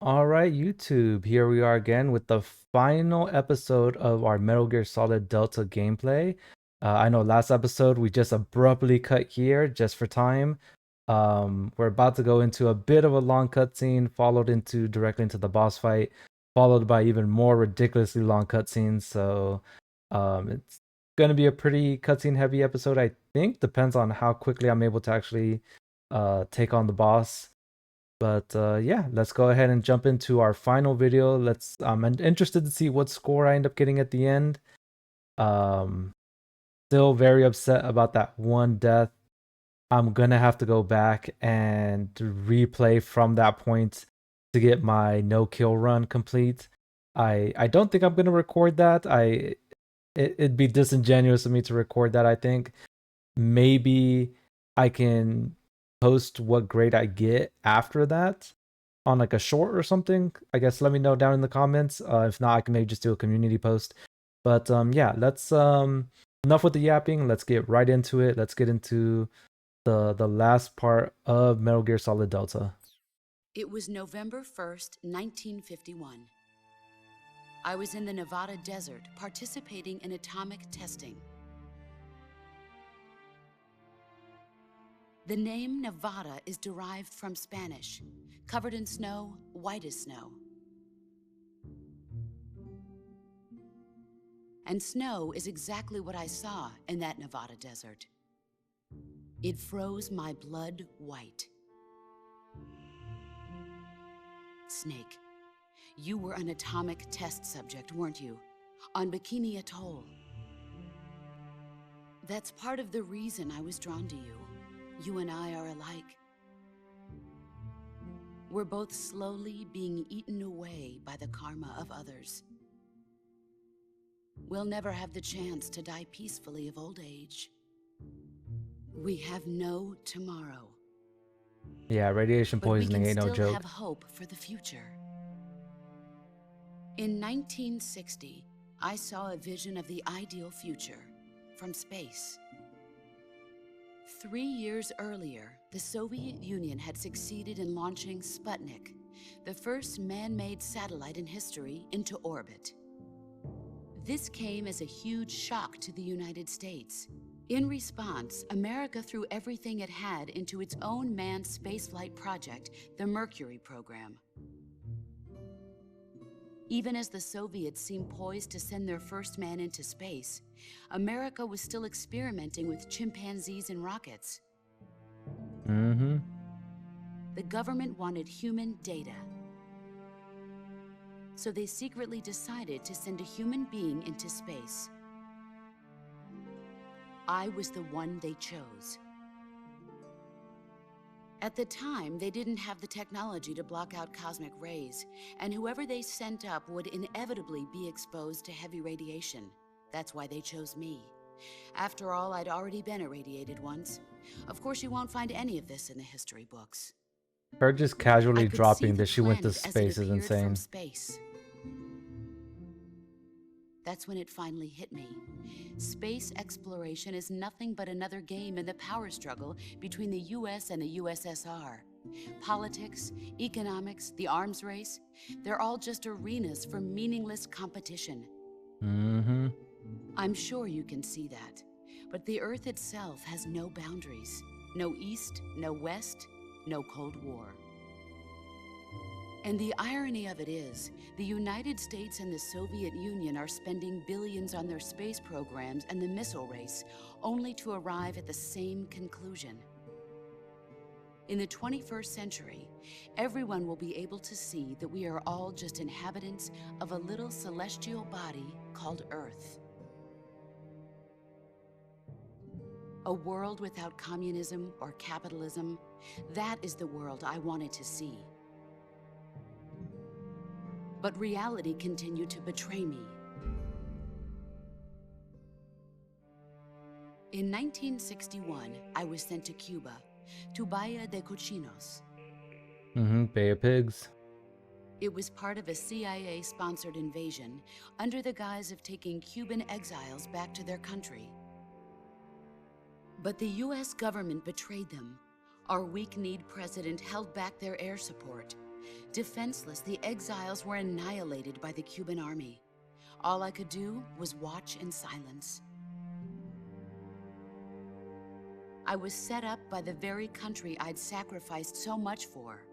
All right, YouTube. Here we are again with the final episode of our Metal Gear Solid Delta gameplay. I know last episode we just abruptly cut here just for time. We're about to go into a bit of a long cutscene, followed into directly into the boss fight, followed by even more ridiculously long cutscenes. So, it's gonna be a pretty cutscene heavy episode, I think. Depends on how quickly I'm able to actually take on the boss. But yeah, let's go ahead and jump into our final video. I'm interested to see what score I end up getting at the end. Um, Still very upset about that one death. I'm gonna have to go back and replay from that point to get my no kill run complete. I don't think I'm gonna record that. It'd be disingenuous of me to record that. I think maybe I can post what grade I get after that on like a short or something. I guess let me know down in the comments. If not, I can maybe just do a community post. But yeah, let's enough with the yapping. Let's get right into it. Let's get into the last part of Metal Gear Solid Delta. It was November 1st, 1951. I was in the Nevada desert participating in atomic testing. The name Nevada is derived from Spanish, covered in snow, white as snow. And snow is exactly what I saw in that Nevada desert. It froze my blood white. Snake, you were an atomic test subject, weren't you? On Bikini Atoll. That's part of the reason I was drawn to you. You and I are alike. We're both slowly being eaten away by the karma of others. We'll never have the chance to die peacefully of old age. We have no tomorrow. Yeah, radiation But we poisoning can ain't no still joke. have hope for the future. In 1960, I saw a vision of the ideal future from space. 3 years earlier, the Soviet Union had succeeded in launching Sputnik, the first man-made satellite in history, into orbit. This came as a huge shock to the United States. In response, America threw everything it had into its own manned spaceflight project, the Mercury program. Even as the Soviets seemed poised to send their first man into space, America was still experimenting with chimpanzees and rockets. Mm-hmm. The government wanted human data. So they secretly decided to send a human being into space. I was the one they chose. At the time, they didn't have the technology to block out cosmic rays, and whoever they sent up would inevitably be exposed to heavy radiation. That's why they chose me. After all, I'd already been irradiated once. Of course, you won't find any of this in the history books. Her just I casually could see dropping the that she went to planet as it space is appeared from insane. space. That's when it finally hit me. Space exploration is nothing but another game in the power struggle between the US and the USSR. Politics, economics, the arms race, they're all just arenas for meaningless competition. Mm-hmm. I'm sure you can see that. But the Earth itself has no boundaries. No East, no West, no Cold War. And the irony of it is, the United States and the Soviet Union are spending billions on their space programs and the missile race, only to arrive at the same conclusion. In the 21st century, everyone will be able to see that we are all just inhabitants of a little celestial body called Earth. A world without communism or capitalism, that is the world I wanted to see. But reality continued to betray me. In 1961, I was sent to Cuba, to Bahia de Cochinos. Mm-hmm. Bay of Pigs. It was part of a CIA-sponsored invasion under the guise of taking Cuban exiles back to their country. But the US government betrayed them. Our weak-kneed president held back their air support. Defenseless, the exiles were annihilated by the Cuban army. All I could do was watch in silence. I was set up by the very country I'd sacrificed so much for,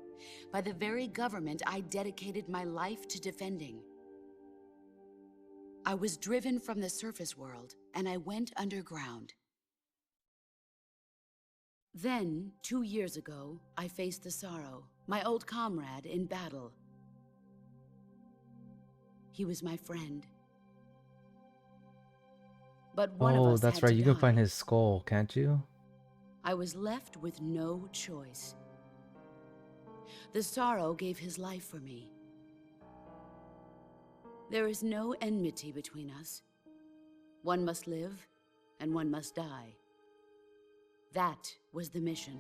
by the very government I dedicated my life to defending. I was driven from the surface world, and I went underground. Then, 2 years ago, I faced the Sorrow, my old comrade in battle. He was my friend. But one of Oh, us that's had right. to You can find die. his skull, can't you? I was left with no choice. The Sorrow gave his life for me. There is no enmity between us. One must live, and one must die. That was the mission.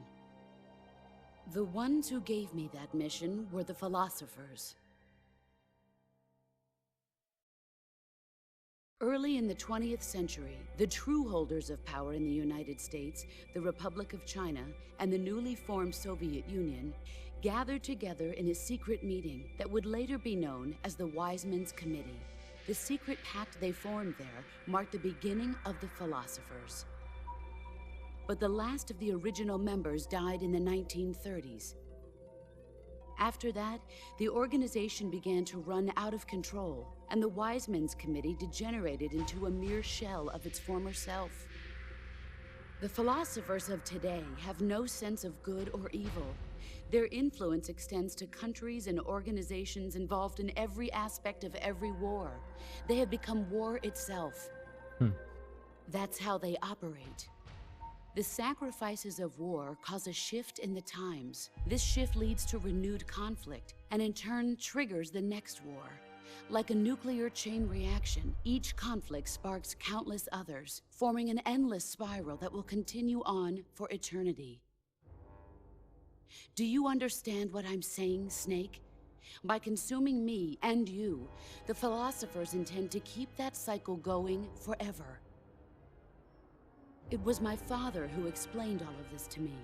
The ones who gave me that mission were the philosophers. Early in the 20th century, the true holders of power in the United States, the Republic of China, and the newly formed Soviet Union gathered together in a secret meeting that would later be known as the Wise Men's Committee. The secret pact they formed there marked the beginning of the philosophers. But the last of the original members died in the 1930s. After that, the organization began to run out of control, and the Wise Men's Committee degenerated into a mere shell of its former self. The philosophers of today have no sense of good or evil. Their influence extends to countries and organizations involved in every aspect of every war. They have become war itself. That's how they operate. The sacrifices of war cause a shift in the times. This shift leads to renewed conflict, and in turn triggers the next war. Like a nuclear chain reaction, each conflict sparks countless others, forming an endless spiral that will continue on for eternity. Do you understand what I'm saying, Snake? By consuming me and you, the philosophers intend to keep that cycle going forever. It was my father who explained all of this to me.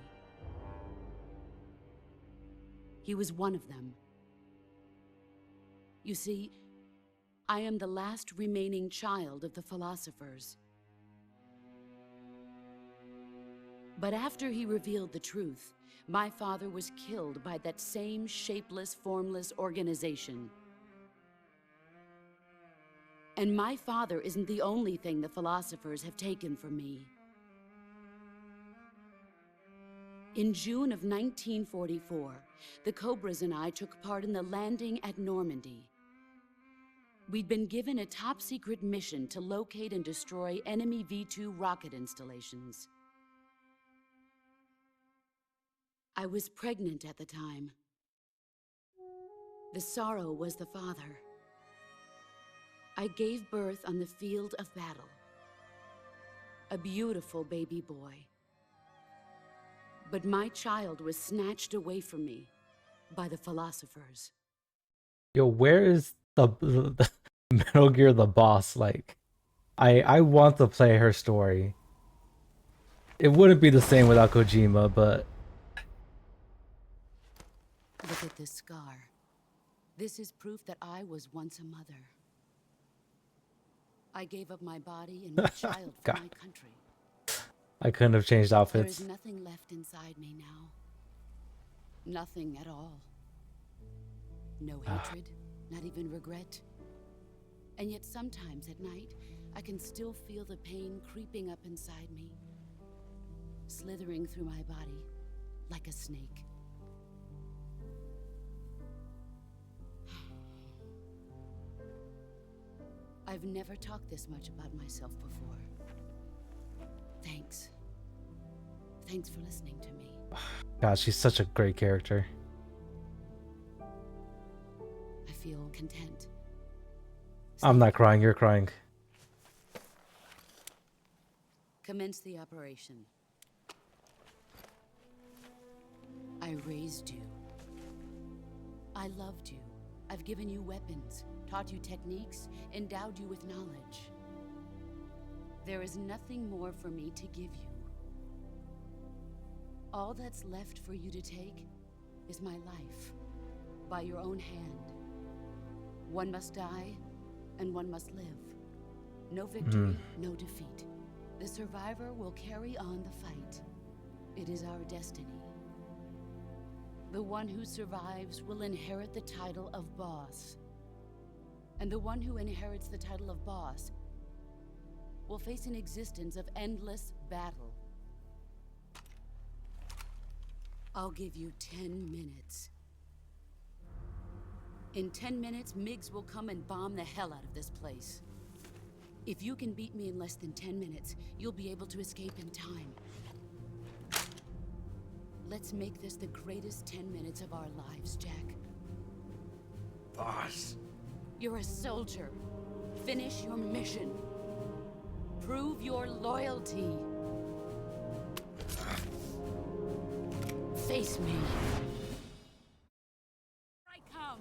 He was one of them. You see, I am the last remaining child of the philosophers. But after he revealed the truth, my father was killed by that same shapeless, formless organization. And my father isn't the only thing the philosophers have taken from me. In June of 1944, the Cobras and I took part in the landing at Normandy. We'd been given a top-secret mission to locate and destroy enemy V-2 rocket installations. I was pregnant at the time. The Sorrow was the father. I gave birth on the field of battle. A beautiful baby boy. But my child was snatched away from me by the philosophers. Yo, where is the Metal Gear the boss? Like, I want to play her story. It wouldn't be the same without Kojima, but Look at this scar. This is proof that I was once a mother. I gave up my body and my child for God, my country. I couldn't have changed There outfits. is nothing left inside me now. Nothing at all. No hatred, not even regret. And yet sometimes at night, I can still feel the pain creeping up inside me, slithering through my body like a snake. I've never talked this much about myself before. Thanks. Thanks for listening to me. God, she's such a great character. I feel content. I'm not crying, you're crying. Commence the operation. I raised you. I loved you. I've given you weapons, taught you techniques, endowed you with knowledge. There is nothing more for me to give you. All that's left for you to take is my life. by your own hand. One must die, and one must live. No victory, no defeat. The survivor will carry on the fight. It is our destiny. The one who survives will inherit the title of boss. And the one who inherits the title of boss will face an existence of endless battle. I'll give you 10 minutes. In 10 minutes, Migs will come and bomb the hell out of this place. If you can beat me in less than 10 minutes, you'll be able to escape in time. Let's make this the greatest 10 minutes of our lives, Jack. Boss. You're a soldier. Finish your mission. Prove your loyalty. Face me. I come.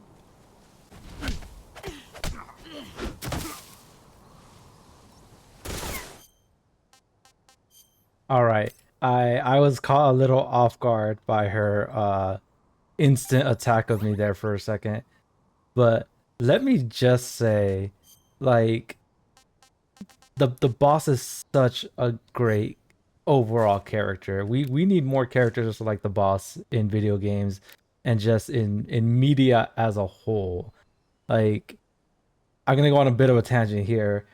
All right. I was caught a little off guard by her instant attack of me there for a second. But let me just say, like, the boss is such a great overall character. We need more characters like the boss in video games and just in media as a whole. Like, I'm gonna go on a bit of a tangent here,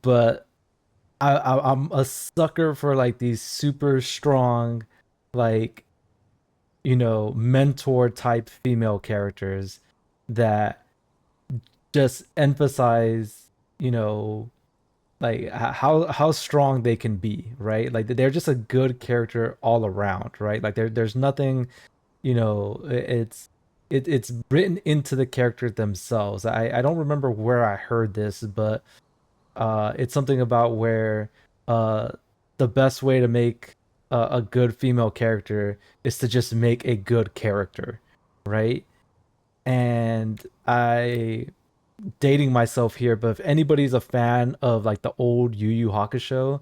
but I'm a sucker for like these super strong, like, mentor type female characters that just emphasize, like how strong they can be, right? Like they're just a good character all around, right? Like there's nothing, it's written into the character themselves. I don't remember where I heard this, but it's something about where the best way to make a good female character is to just make a good character, right? And I dating myself here, but if anybody's a fan of like the old Yu Yu Hakusho,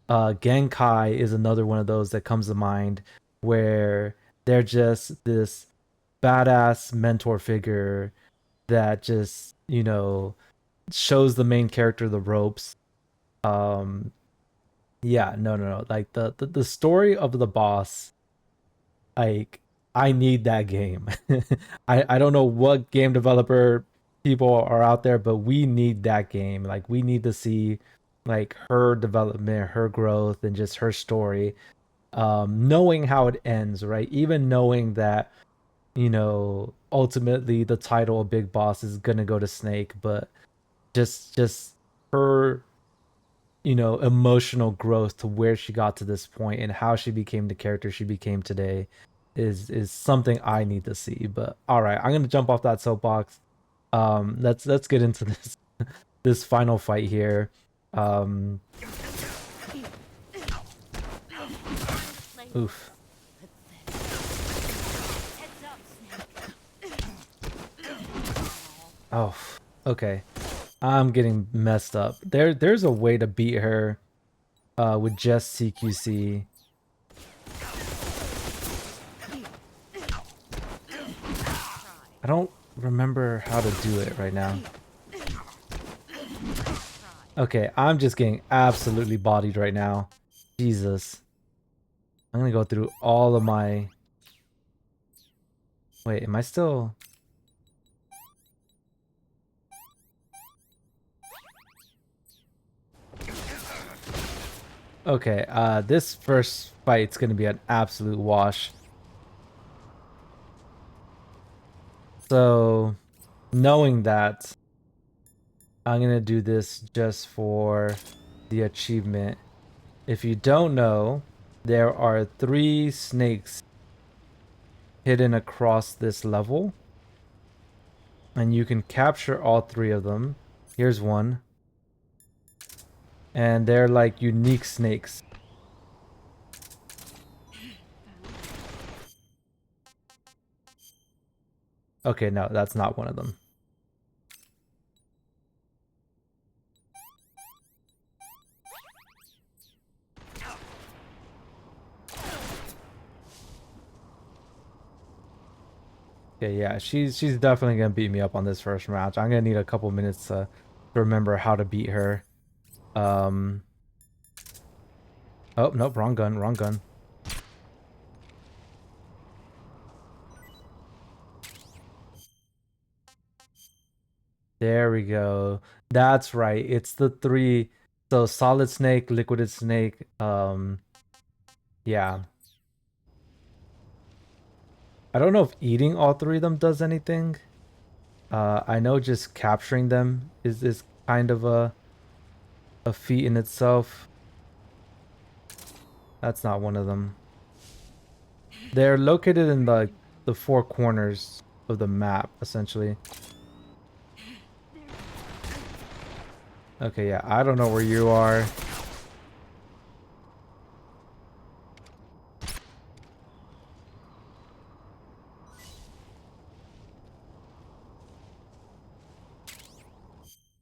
Genkai is another one of those that comes to mind, where they're just this badass mentor figure that just, shows the main character the ropes. Yeah, no. Like the story of the boss, like I need that game. I don't know what game developer people are out there, but we need that game. Like we need to see like her development, her growth, and just her story. Knowing how it ends, right? Even knowing that, ultimately the title of Big Boss is gonna go to Snake, but just her, emotional growth to where she got to this point and how she became the character she became today is something I need to see. But all right, I'm gonna jump off that soapbox. Let's get into this final fight here. Oof. Oh, okay. I'm getting messed up. There's a way to beat her with just CQC. I don't remember how to do it right now. Okay, I'm just getting absolutely bodied right now. Jesus. I'm gonna go through all of my... Wait, am I still... Okay, this first fight's gonna be an absolute wash. So, knowing that, I'm gonna do this just for the achievement. If you don't know, there are 3 snakes hidden across this level, and you can capture all 3 of them. Here's one. And they're like unique snakes. Okay, no, that's not one of them. Yeah, she's definitely gonna beat me up on this first match. I'm gonna need a couple minutes to remember how to beat her. Um. Oh nope, wrong gun, wrong gun. There we go. That's right. It's the three. So solid snake, liquided snake. Yeah. I don't know if eating all three of them does anything. I know just capturing them is kind of a feat in itself. That's not one of them. They're located in the four corners of the map, essentially. Okay, yeah, I don't know where you are.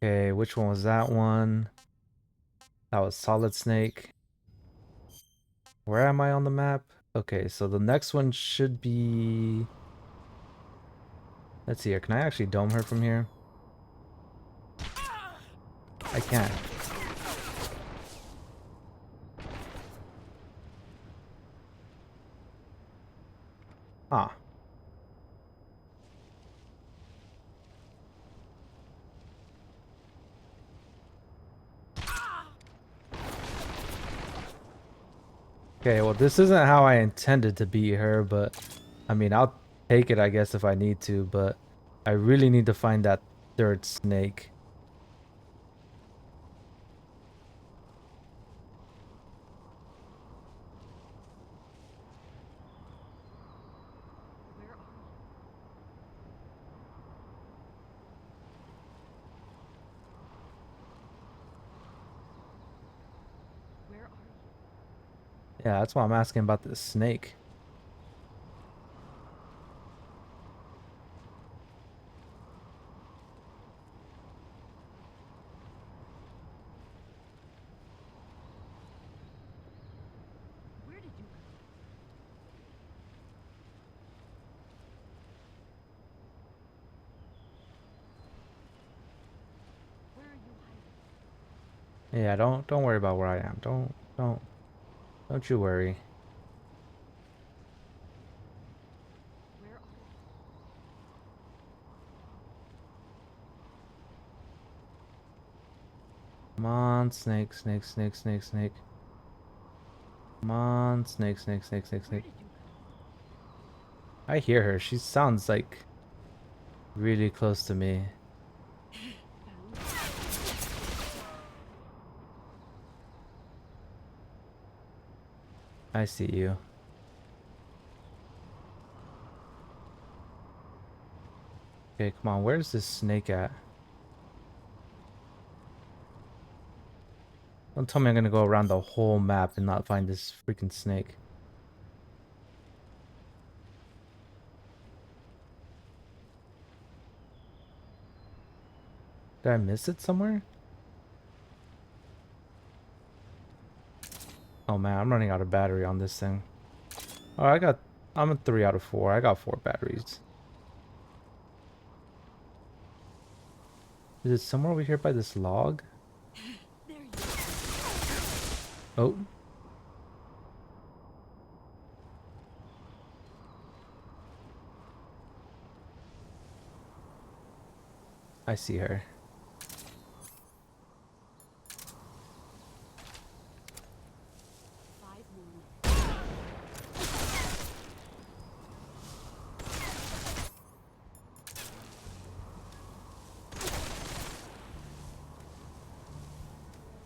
Okay, which one was that one? That was Solid Snake. Where am I on the map? Okay, so the next one should be... Let's see here. Can I actually dome her from here? I can't. Ah. Okay, well, this isn't how I intended to beat her, but I mean, I'll take it, I guess, if I need to, but I really need to find that third snake. Yeah, that's why I'm asking about this snake. Yeah, don't worry about where I am. Don't you worry. Come on, snake, snake, snake, snake, snake. Come on, snake, snake, snake, snake, snake. I hear her. She sounds like really close to me. I see you. Okay, come on. Where's this snake at? Don't tell me I'm gonna go around the whole map and not find this freaking snake. Did I miss it somewhere? Oh man, I'm running out of battery on this thing. Oh, I'm a 3 out of 4. I got 4 batteries. Is it somewhere over here by this log? Oh. I see her.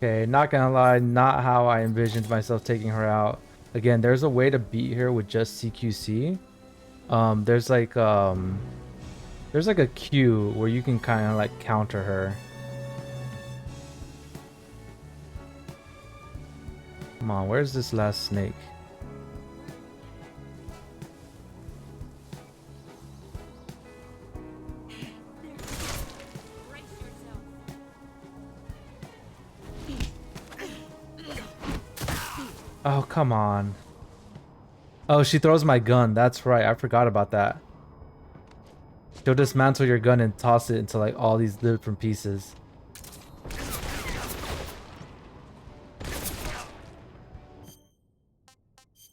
Okay, not gonna lie, not how I envisioned myself taking her out. Again, there's a way to beat her with just CQC. There's like a Q where you can kind of like counter her. Come on, where's this last snake? Oh, come on. Oh, she throws my gun. That's right. I forgot about that. You'll dismantle your gun and toss it into like all these different pieces.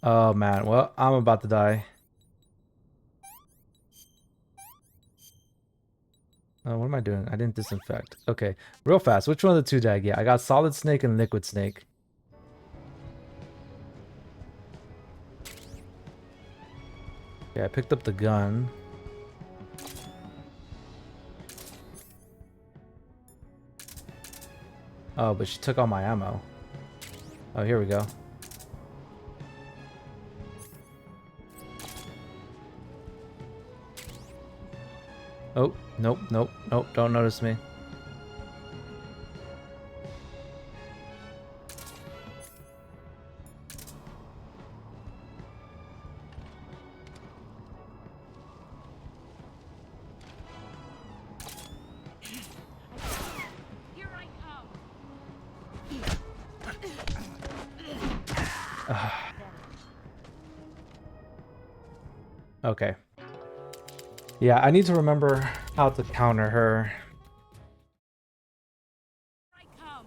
Oh man, well, I'm about to die. Oh, what am I doing? I didn't disinfect. Okay, real fast. Which one of the two did I get? I got Solid Snake and Liquid Snake. Okay, I picked up the gun. Oh, but she took all my ammo. Oh, here we go. Oh, nope, nope, nope, don't notice me. Here I come. Okay. Yeah, I need to remember how to counter her. Here I come.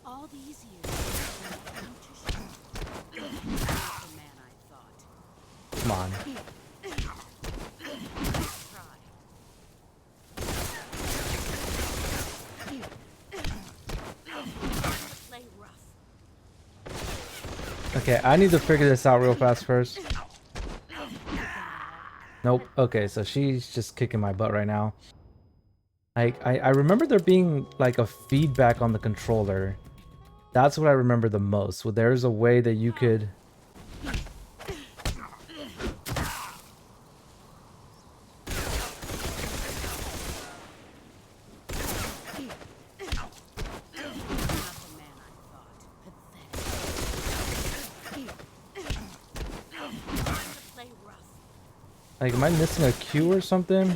All these years, the man I thought. Come on. Play rough. Okay, I need to figure this out real fast first. Nope. Okay, so she's just kicking my butt right now. Like, I remember there being like a feedback on the controller. That's what I remember the most. Well, there's a way that you could... Like, am I missing a cue or something?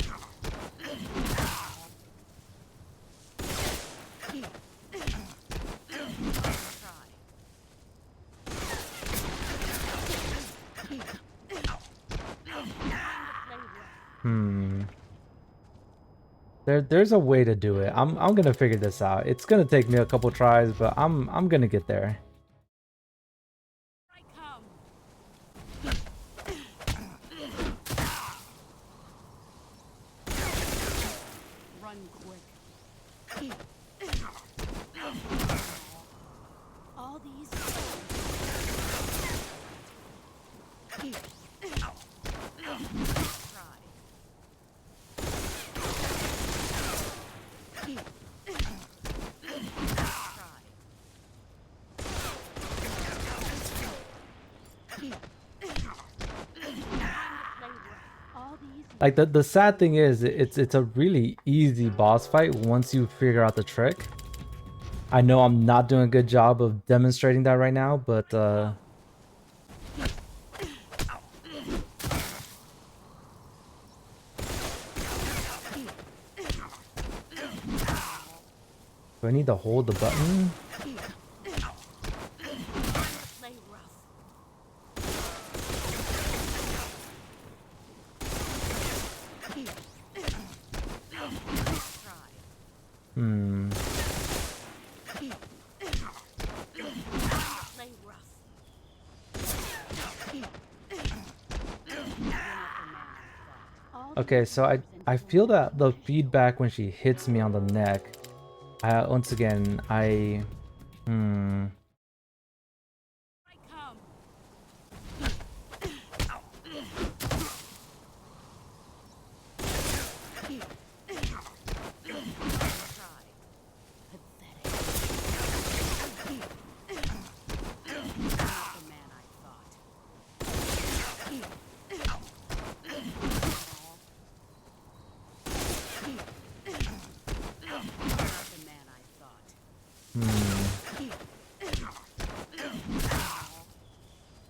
There's a way to do it. I'm gonna figure this out. It's gonna take me a couple tries, but I'm gonna get there. Run quick. All these. Like the sad thing is it's a really easy boss fight once you figure out the trick. I know I'm not doing a good job of demonstrating that right now, but do I need to hold the button? Okay, so I feel that the feedback when she hits me on the neck. Once again,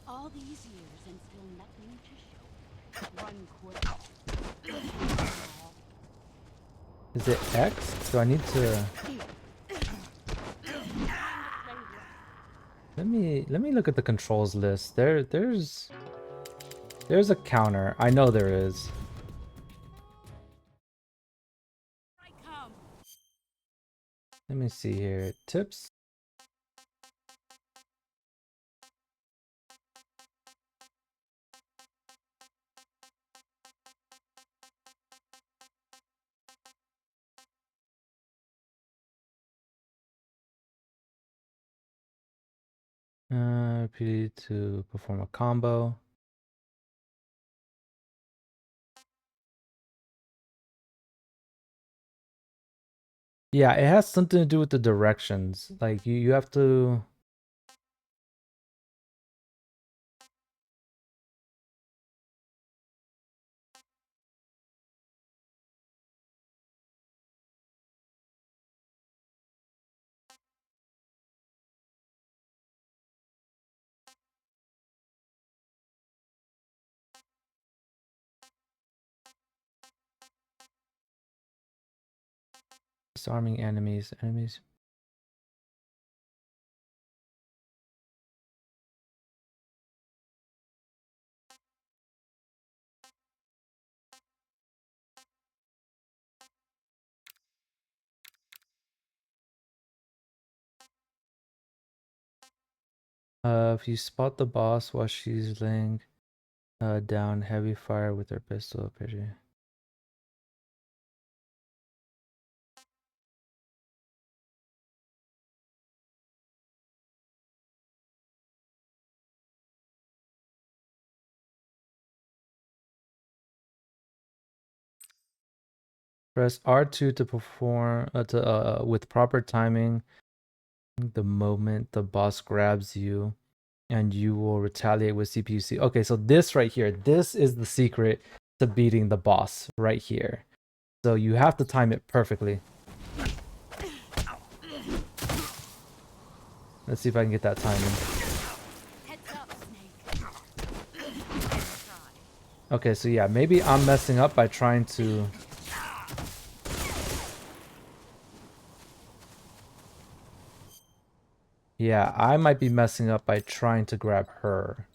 All these years and still nothing to show. Run quick. is it X? Do I need to... Let me look at the controls list. There's a counter. I know there is. I come. Let me see here. Tips. Repeat to perform a combo. Yeah, it has something to do with the directions. Like you have to. Disarming enemies. If you spot the boss while she's laying down heavy fire with her pistol, appear. Press R2 to perform with proper timing. The moment the boss grabs you, and you will retaliate with CPUC. Okay, so this right here, this is the secret to beating the boss right here. So you have to time it perfectly. Let's see if I can get that timing. Heads up, Snake. Okay, so yeah, maybe I'm messing up by trying to... Yeah, I might be messing up by trying to grab her.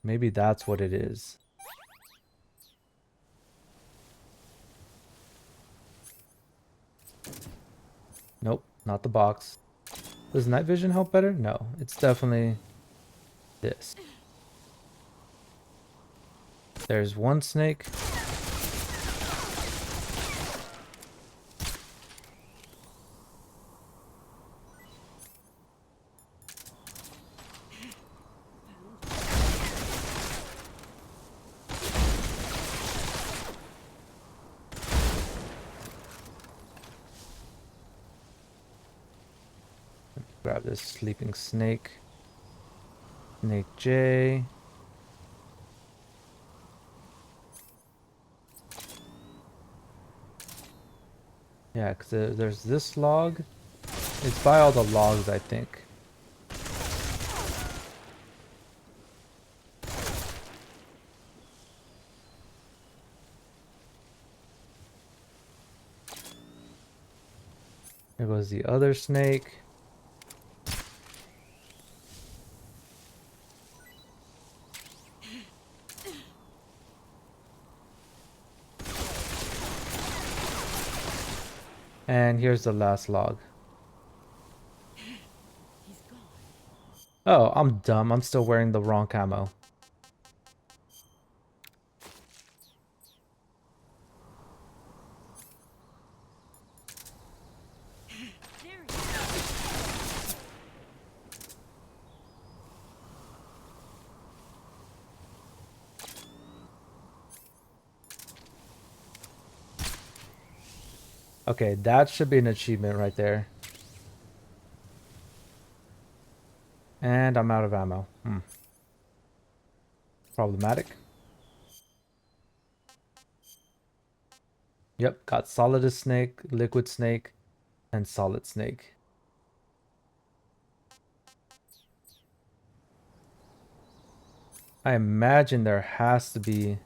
Maybe that's what it is. Nope, not the box. Does night vision help better? No, it's definitely this. There's one snake. Grab this sleeping snake. Snake J. Yeah, because there's this log. It's by all the logs, I think. There goes the other snake. And here's the last log. He's gone. Oh, I'm dumb. I'm still wearing the wrong camo. There he is. Okay, that should be an achievement right there. And I'm out of ammo. Problematic. Yep, got solid snake, liquid snake, and solid snake. I imagine there has to be...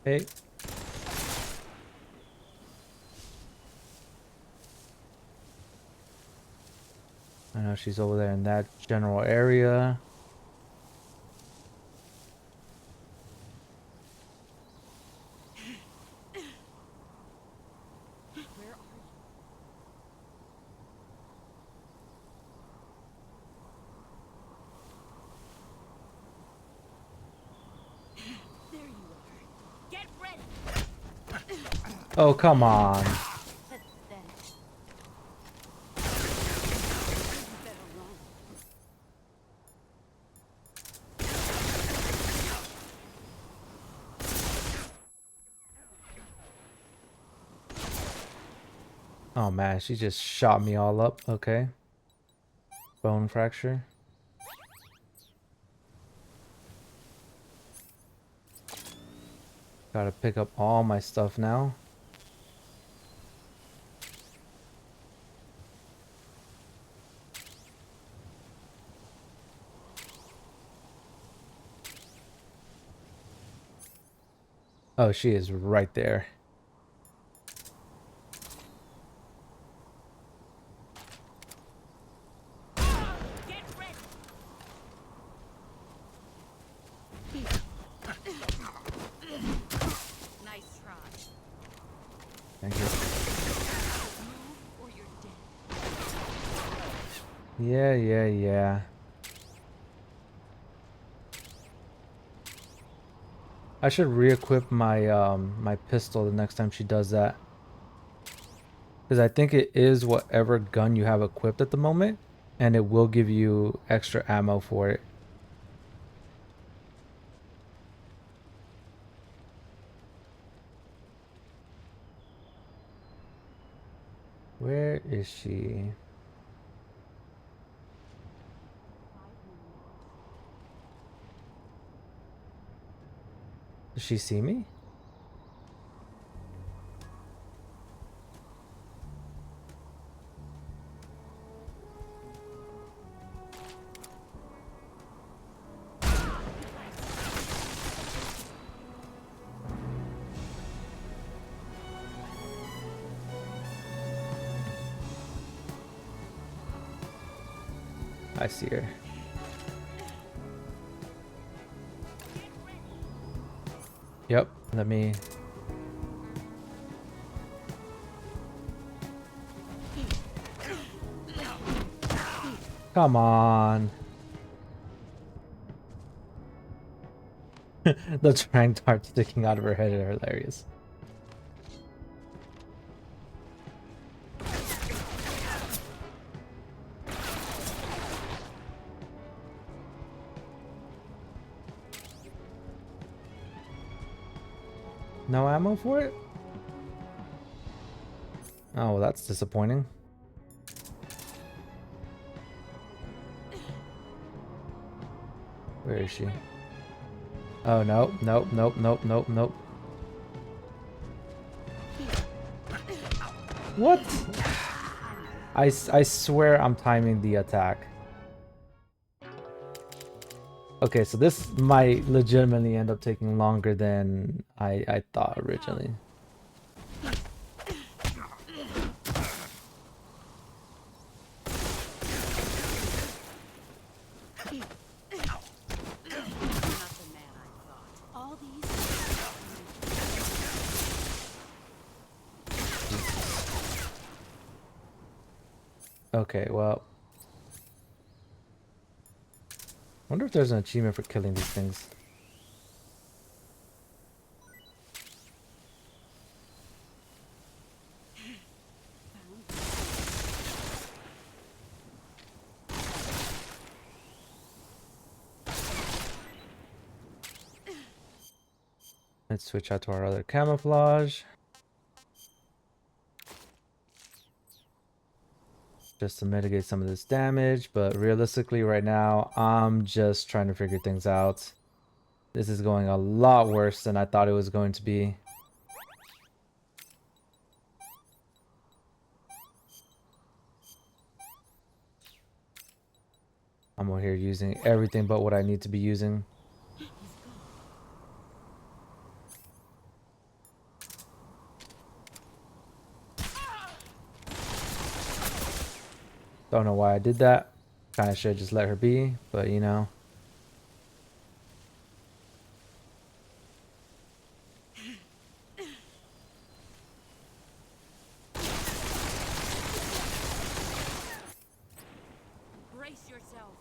Hey. I know she's over there in that general area. Where are you? There you are. Get ready. Oh, come on. Pathetic. You better run. Oh man, she just shot me all up. Okay. Bone fracture. Gotta pick up all my stuff now. Oh, she is right there. Get ready. Nice try. Thank you. Move or you're dead. Yeah. I should re-equip my pistol the next time she does that. Because I think it is whatever gun you have equipped at the moment, and it will give you extra ammo for it. Where is she? Does she see me? I see her. Yep, let me... Come on. The trank dart sticking out of her head are hilarious. No ammo for it? Oh, well, that's disappointing. Where is she? Oh, nope. What? I swear I'm timing the attack. Okay, so this might legitimately end up taking longer than I thought originally. Not the man I thought. All these. Okay, well. Wonder if there's an achievement for killing these things. Let's switch out to our other camouflage. Just to mitigate some of this damage, but realistically right now, I'm just trying to figure things out. This is going a lot worse than I thought it was going to be. I'm over here using everything but what I need to be using. Don't know why I did that. Kind of should just let her be, but you know. Brace yourself.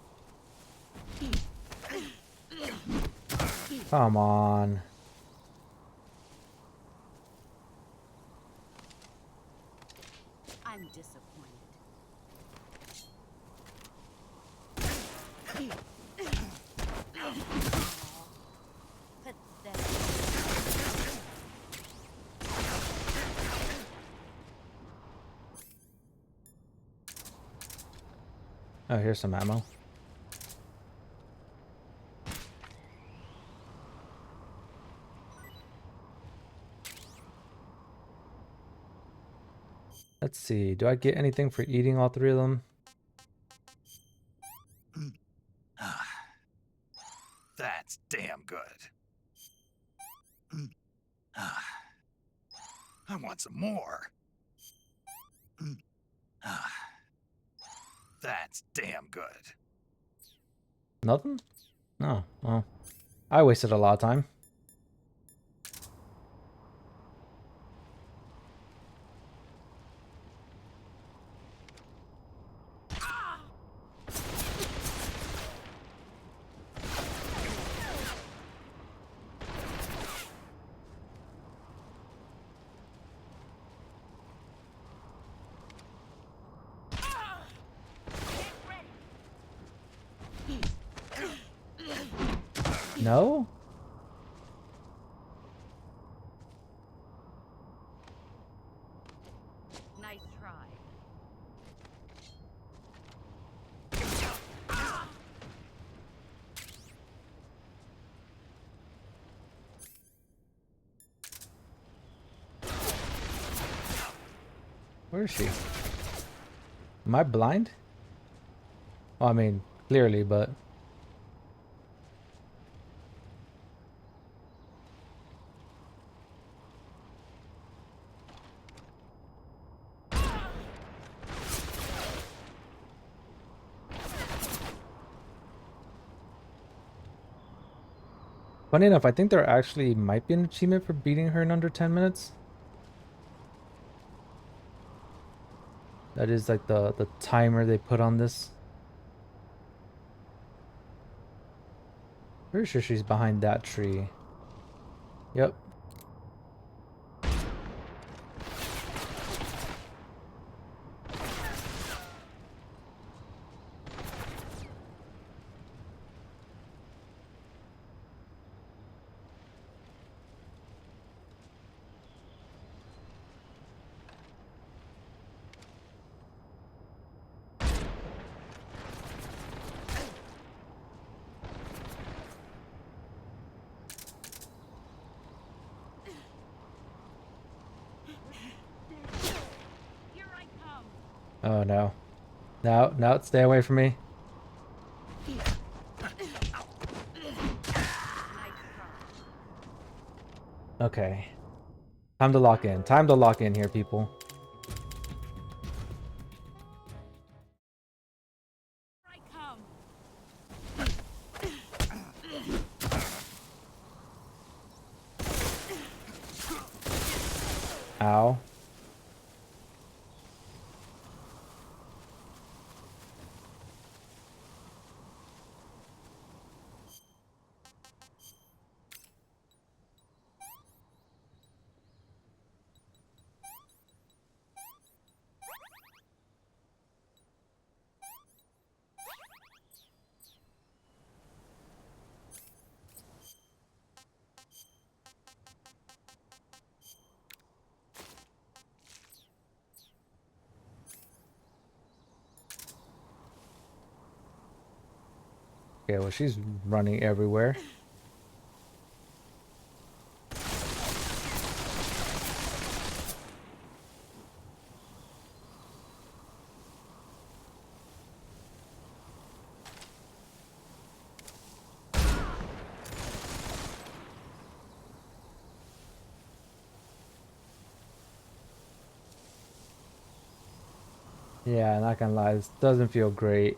Come on. I'm disappointed. Pathetic. Oh, here's some ammo. Let's see. Do I get anything for eating all three of them? That's damn good. I want some more. That's damn good. Nothing? Oh, well. I wasted a lot of time. No? Nice try. Where is she? Am I blind? Well, I mean, clearly, but... Funny enough, I think there actually might be an achievement for beating her in under 10 minutes. That is like the timer they put on this. Pretty sure she's behind that tree. Yep. Here I come. Oh no. No, no, stay away from me. Okay. Time to lock in. Time to lock in here, people. Here I come. Ow. Okay, well, she's running everywhere. Yeah, not gonna lie, this doesn't feel great.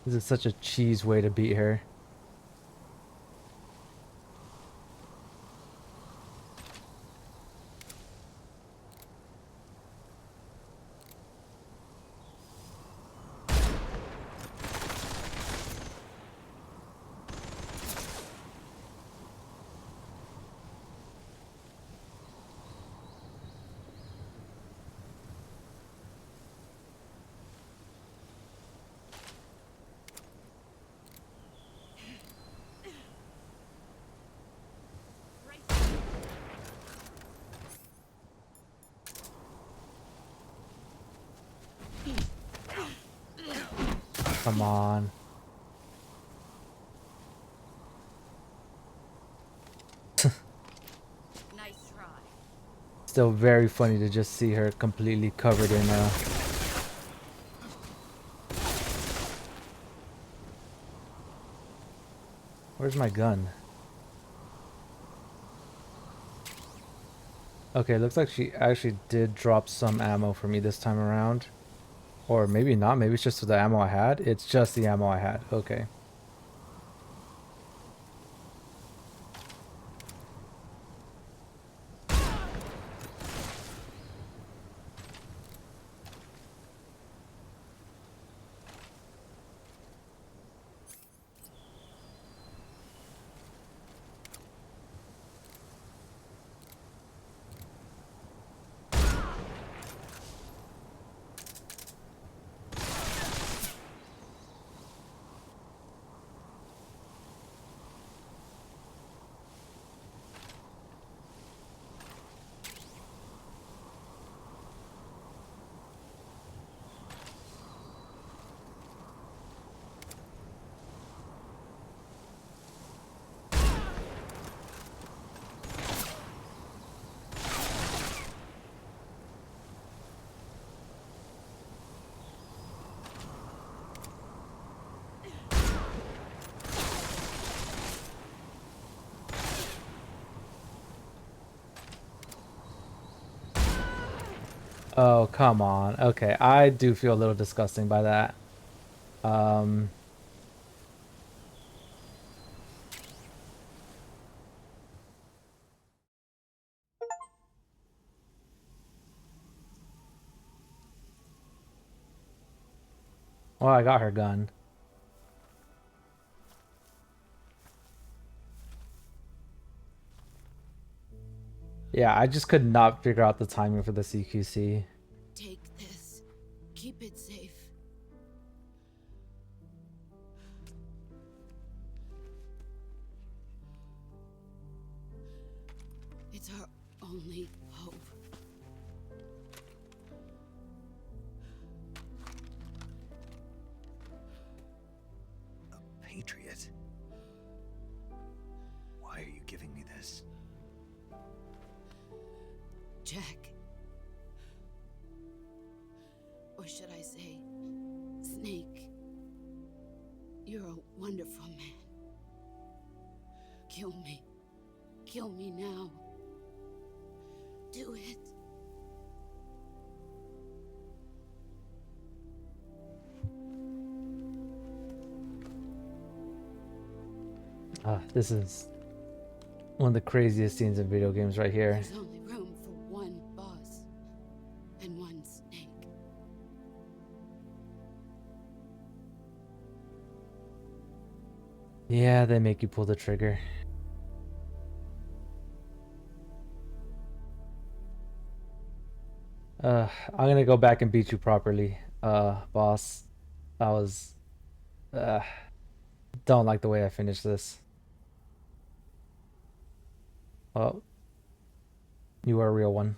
This is such a cheese way to beat her. Come on. Nice try. Still very funny to just see her completely covered in Where's my gun? Okay, looks like she actually did drop some ammo for me this time around. Or maybe not, maybe it's just the ammo I had. It's just the ammo I had. Okay. Oh, come on. Okay, I do feel a little disgusting by that. Um, well, I got her gun. Yeah, I just could not figure out the timing for the CQC. Take this. Keep it safe. It's our only hope. A patriot? Why are you giving me this? Jack. Or should I say, Snake. You're a wonderful man. Kill me. Kill me now. Do it. This is one of the craziest scenes in video games right here. There's only room for one boss and one snake. Yeah, they make you pull the trigger. I'm gonna go back and beat you properly, boss. That was don't like the way I finished this. Oh, you are a real one.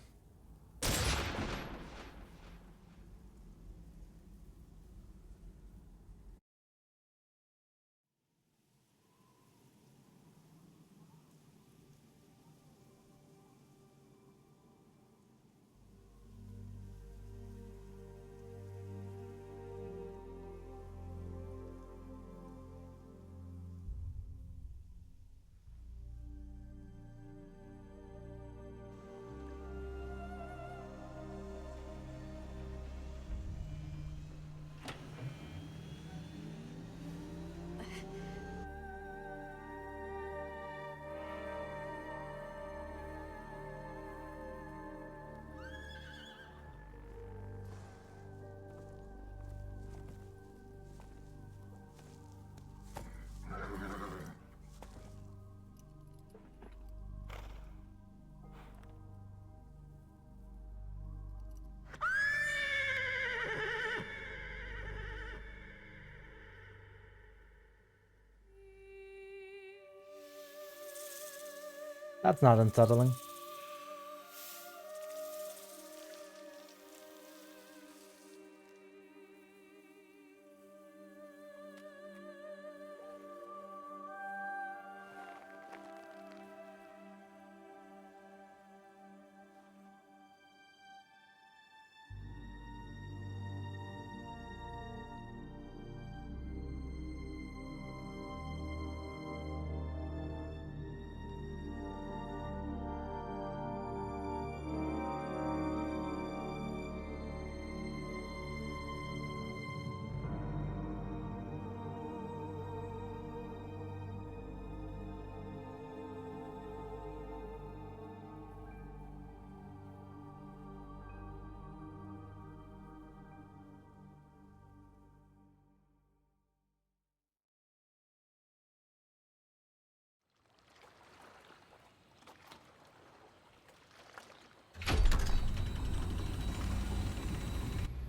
That's not unsettling.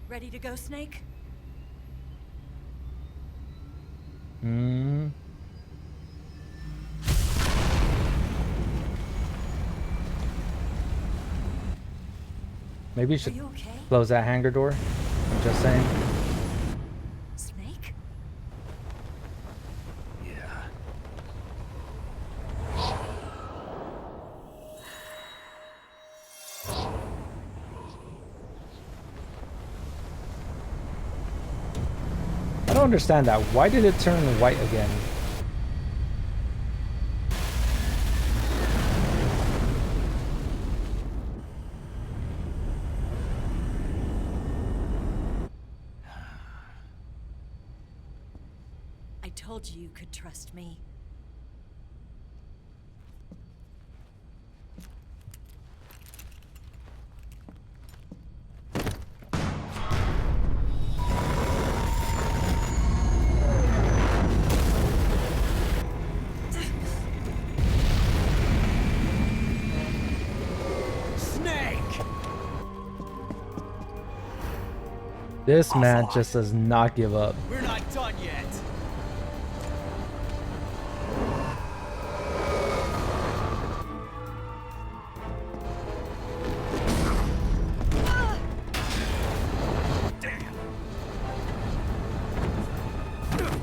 Ready to go, Snake? Hmm. Maybe you Are should you okay? close that hangar door. I'm just saying. Snake? Yeah. I don't understand that. Why did it turn white again? I told you you could trust me. Snake! This man just does not give up. We're not done yet.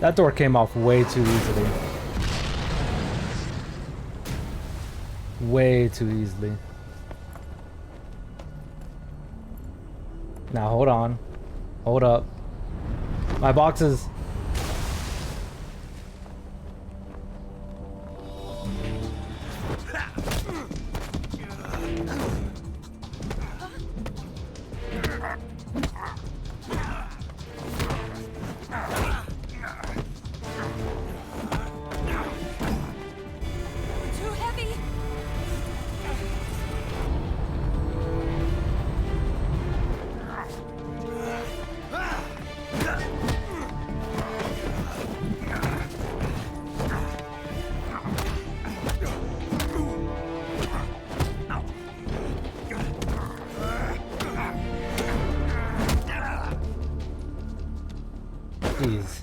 That door came off way too easily. Way too easily. Now hold on. Hold up. My boxes. Too heavy! Jeez.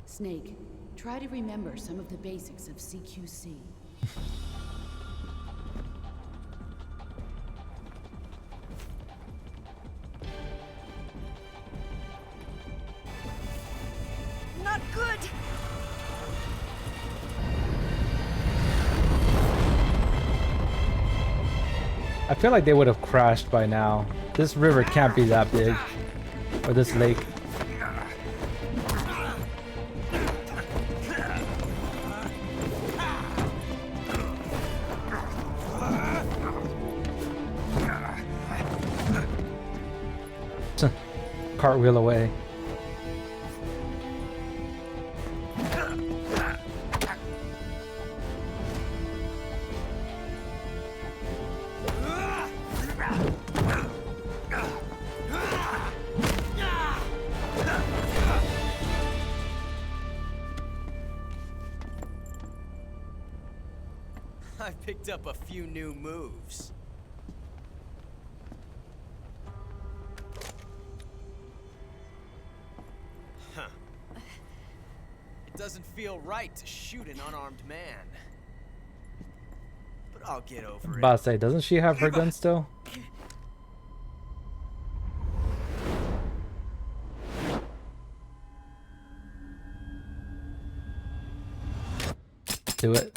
Snake, try to remember some of the basics of CQC. Not good! I feel like they would have crashed by now. This river can't be that big. Or this lake. Cartwheel away. I picked up a few new moves. Huh. It doesn't feel right to shoot an unarmed man. But I'll get over it. About to say, doesn't she have her gun still? Do it.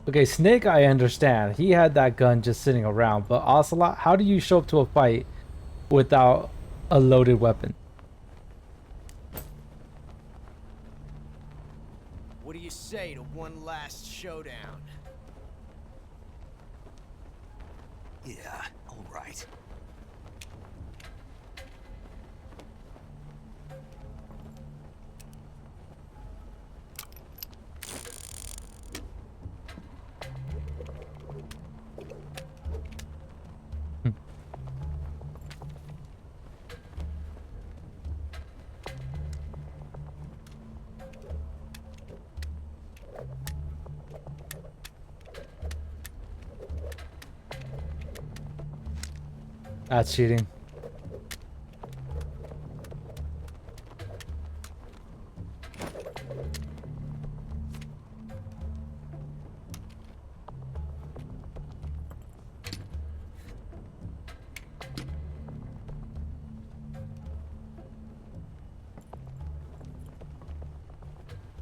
Okay, Snake, I understand. He had that gun just sitting around, but Ocelot, how do you show up to a fight without a loaded weapon? What do you say to one last showdown? Yeah, all right. That's cheating.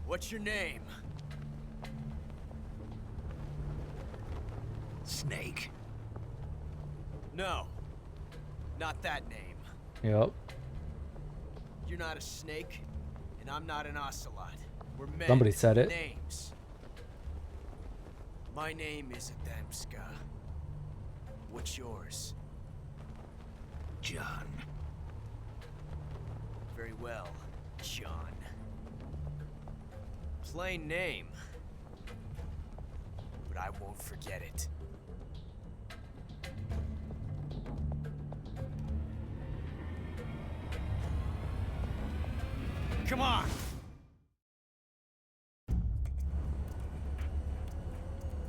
What's your name? Snake. No. Not that name. Yep. You're not a snake, and I'm not an ocelot. We're men. Somebody said it. Names. My name is Adamska. What's yours? John. Very well, John. Plain name. But I won't forget it. Come on!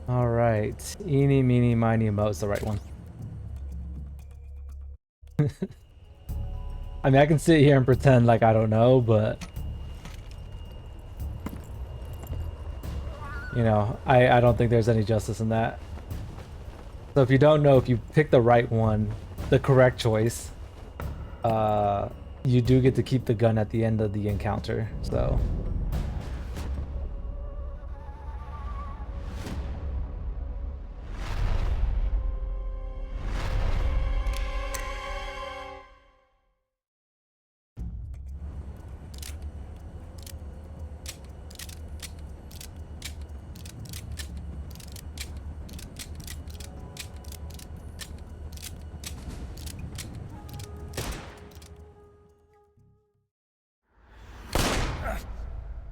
Alright. Eeny, meeny, miny, mo is the right one. I mean, I can sit here and pretend like I don't know, but... You know, I don't think there's any justice in that. So if you don't know, if you pick the right one, the correct choice, you do get to keep the gun at the end of the encounter, so...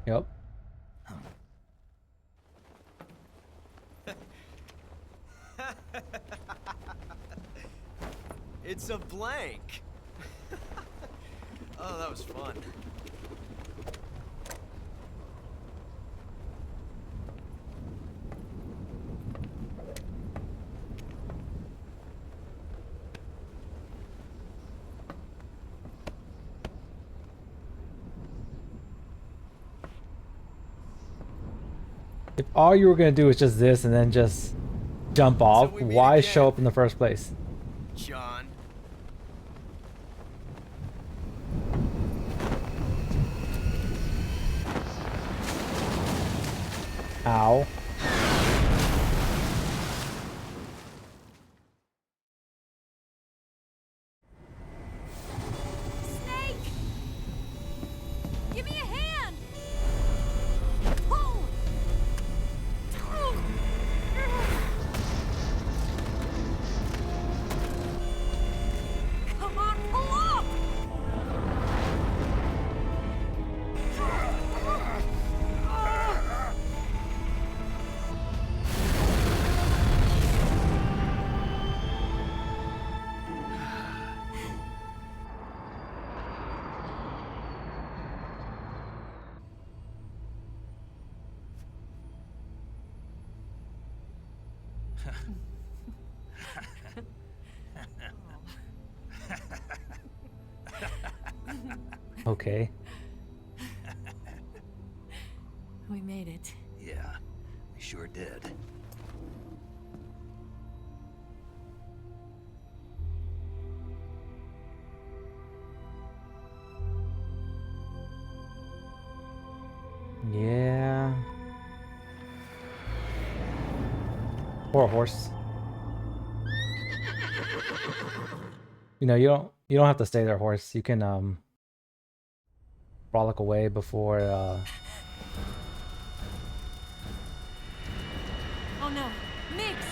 Yep. It's a blank. Oh, that was fun. If all you were gonna do is just this and then just jump off, we meet why again. show up in the first place? John. Ow. Snake! Give me a hand! Pull! Come on, pull up! Okay. We made it. Yeah, we sure did. Yeah. Poor horse. You know, you don't have to stay there, horse. You can frolic away before Oh no, Migs!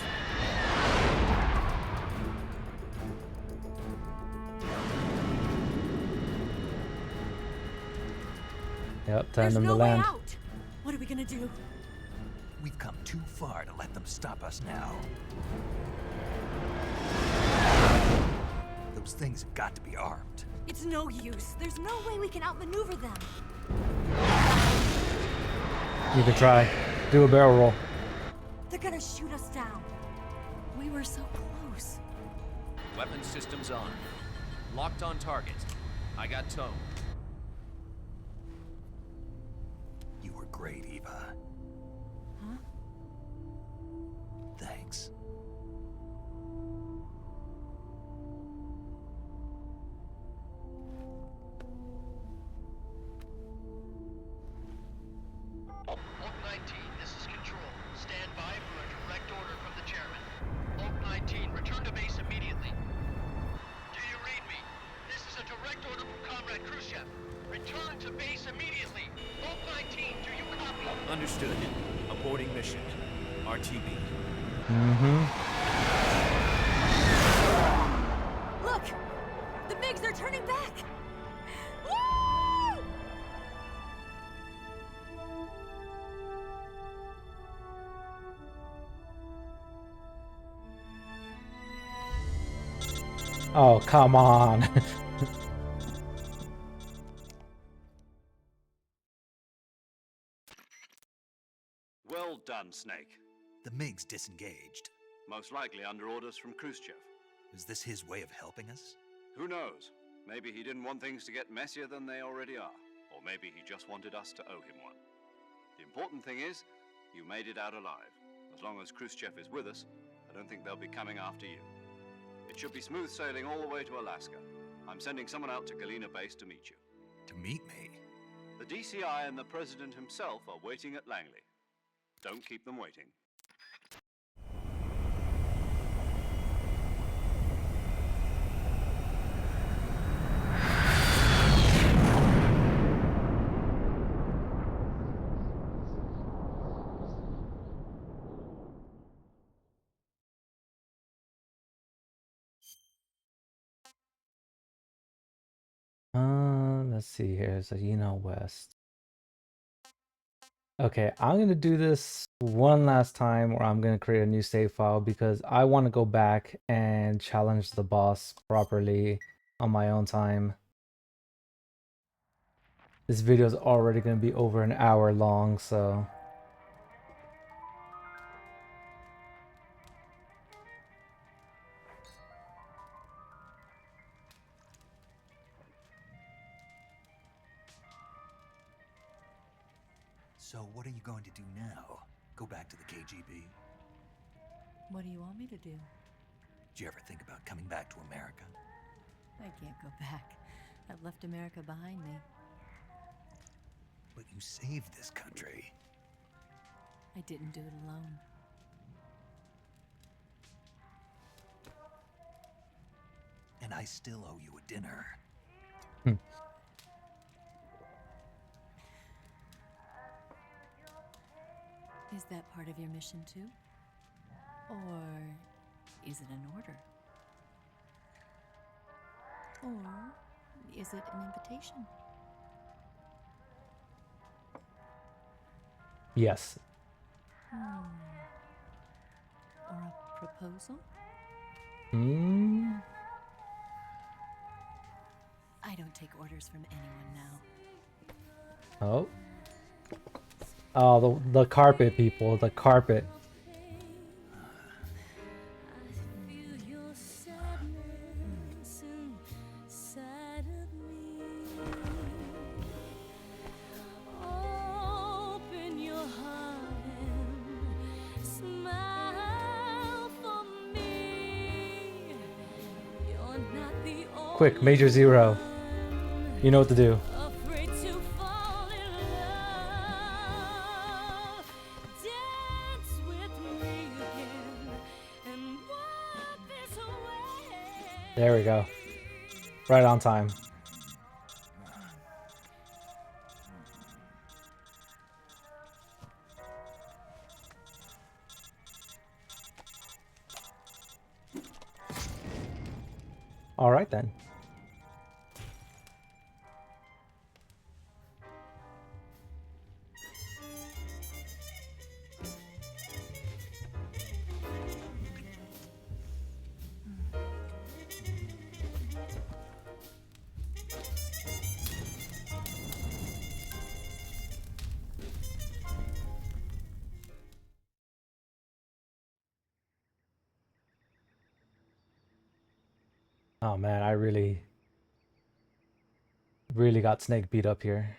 Yep, time There's them to no way land. out! What are we gonna do? We've come too far to let them stop us now. Those things have got to be armed. It's no use. There's no way we can outmaneuver them. You can try. Do a barrel roll. They're gonna shoot us down. We were so close. Weapon systems on. Locked on target. I got tone. You were great, Eva. Huh? Thanks. Oak 19, this is Control. Stand by for a direct order from the chairman. Oak 19, return to base immediately. Do you read me? This is a direct order from Comrade Khrushchev. Return to base immediately. Oak 19, do you copy? Understood. Aborting mission. RTB. Mm-hmm. Look! The Migs are turning back! Woo! Oh, come on. Well done, Snake. The MiG's disengaged. Most likely under orders from Khrushchev. Is this his way of helping us? Who knows? Maybe he didn't want things to get messier than they already are. Or maybe he just wanted us to owe him one. The important thing is, you made it out alive. As long as Khrushchev is with us, I don't think they'll be coming after you. It should be smooth sailing all the way to Alaska. I'm sending someone out to Galena Base to meet you. To meet me? The DCI and the President himself are waiting at Langley. Don't keep them waiting. Let's see here. So West. Okay, I'm gonna do this one last time where I'm gonna create a new save file because I want to go back and challenge the boss properly on my own time. This video is already gonna be over an hour long, so So what are you going to do now? Go back to the KGB? What do you want me to do? Did you ever think about coming back to America? I can't go back. I've left America behind me. But you saved this country. I didn't do it alone. And I still owe you a dinner. Is that part of your mission too? Or is it an order? Or is it an invitation? Yes. Or a proposal? Hmm. I don't take orders from anyone now. Oh. Oh, the carpet, people. The carpet. Quick, Major Zero. You know what to do. There we go. Right on time. All right then. Oh man, I really got Snake beat up here.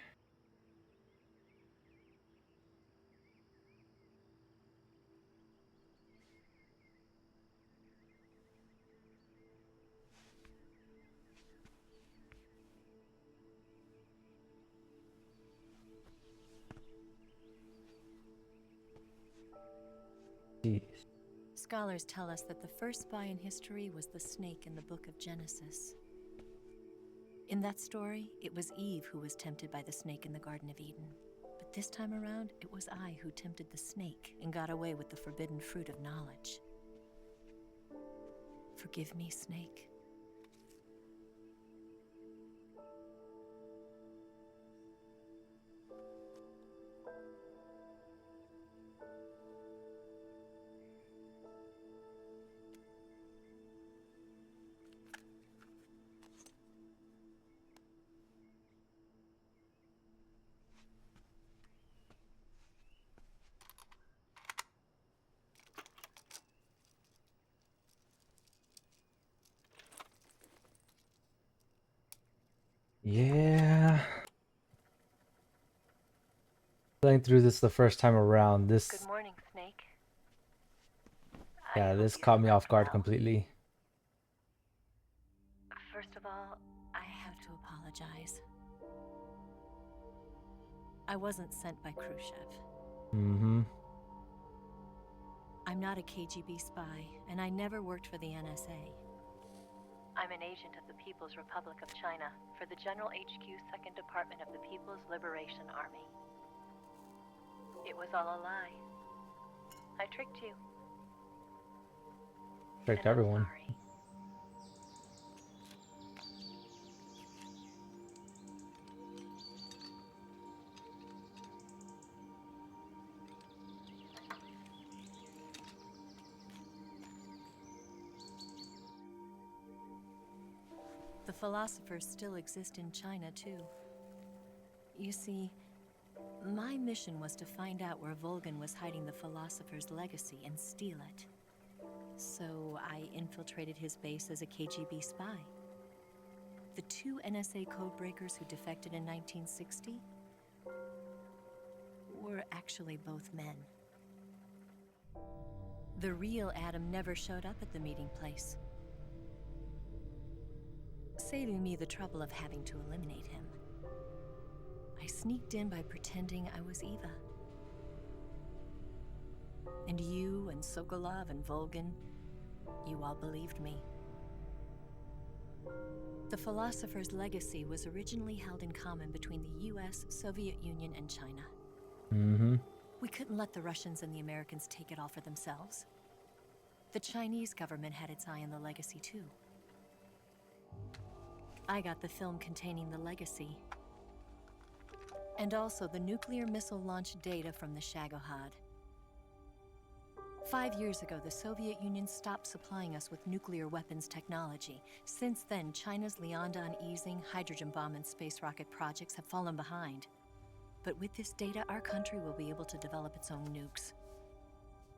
Jeez. Scholars tell us that the first spy in history was the snake in the book of Genesis. In that story, it was Eve who was tempted by the snake in the Garden of Eden. But this time around, it was I who tempted the snake and got away with the forbidden fruit of knowledge. Forgive me, Snake. Yeah. Playing through this the first time around, this Good morning, Snake. yeah, this caught me off guard completely. First of all, I have to apologize. I wasn't sent by Khrushchev. Mm-hmm. I'm not a KGB spy, and I never worked for the NSA. I'm an agent of the People's Republic of China for the General HQ 2nd Department of the People's Liberation Army. It was all a lie. I tricked you. Tricked And I'm everyone. sorry. The philosophers still exist in China, too. You see, my mission was to find out where Volgan was hiding the philosopher's legacy and steal it. So I infiltrated his base as a KGB spy. The 2 NSA codebreakers who defected in 1960 were actually both men. The real Adam never showed up at the meeting place, saving me the trouble of having to eliminate him. I sneaked in by pretending I was Eva. And you and Sokolov and Volgin, you all believed me. The philosopher's legacy was originally held in common between the US, Soviet Union, and China. Mm-hmm. We couldn't let the Russians and the Americans take it all for themselves. The Chinese government had its eye on the legacy too. I got the film containing the legacy, and also the nuclear missile launch data from the Shagohod. 5 years ago, the Soviet Union stopped supplying us with nuclear weapons technology. Since then, China's Liaodong easing, hydrogen bomb, and space rocket projects have fallen behind. But with this data, our country will be able to develop its own nukes.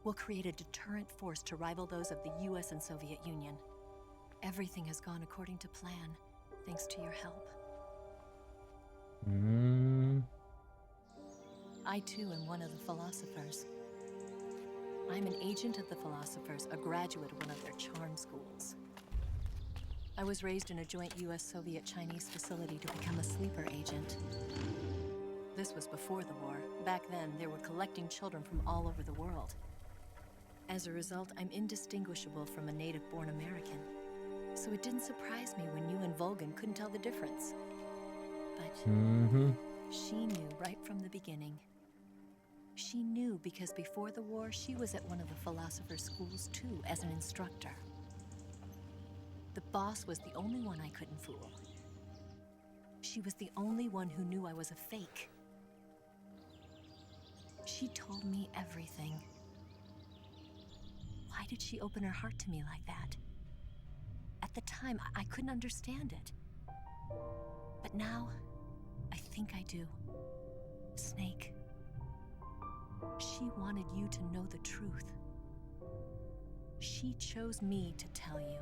We'll create a deterrent force to rival those of the US and Soviet Union. Everything has gone according to plan, thanks to your help. I too am one of the philosophers. I'm an agent of the philosophers, a graduate of one of their charm schools. I was raised in a joint US-Soviet-Chinese facility to become a sleeper agent. This was before the war. Back then, they were collecting children from all over the world. As a result, I'm indistinguishable from a native-born American. So it didn't surprise me when you and Volgin couldn't tell the difference. But she knew right from the beginning. She knew because before the war, she was at one of the philosopher's schools too, as an instructor. The boss was the only one I couldn't fool. She was the only one who knew I was a fake. She told me everything. Why did she open her heart to me like that? At the time, I couldn't understand it. But now, I think I do. Snake. She wanted you to know the truth. She chose me to tell you.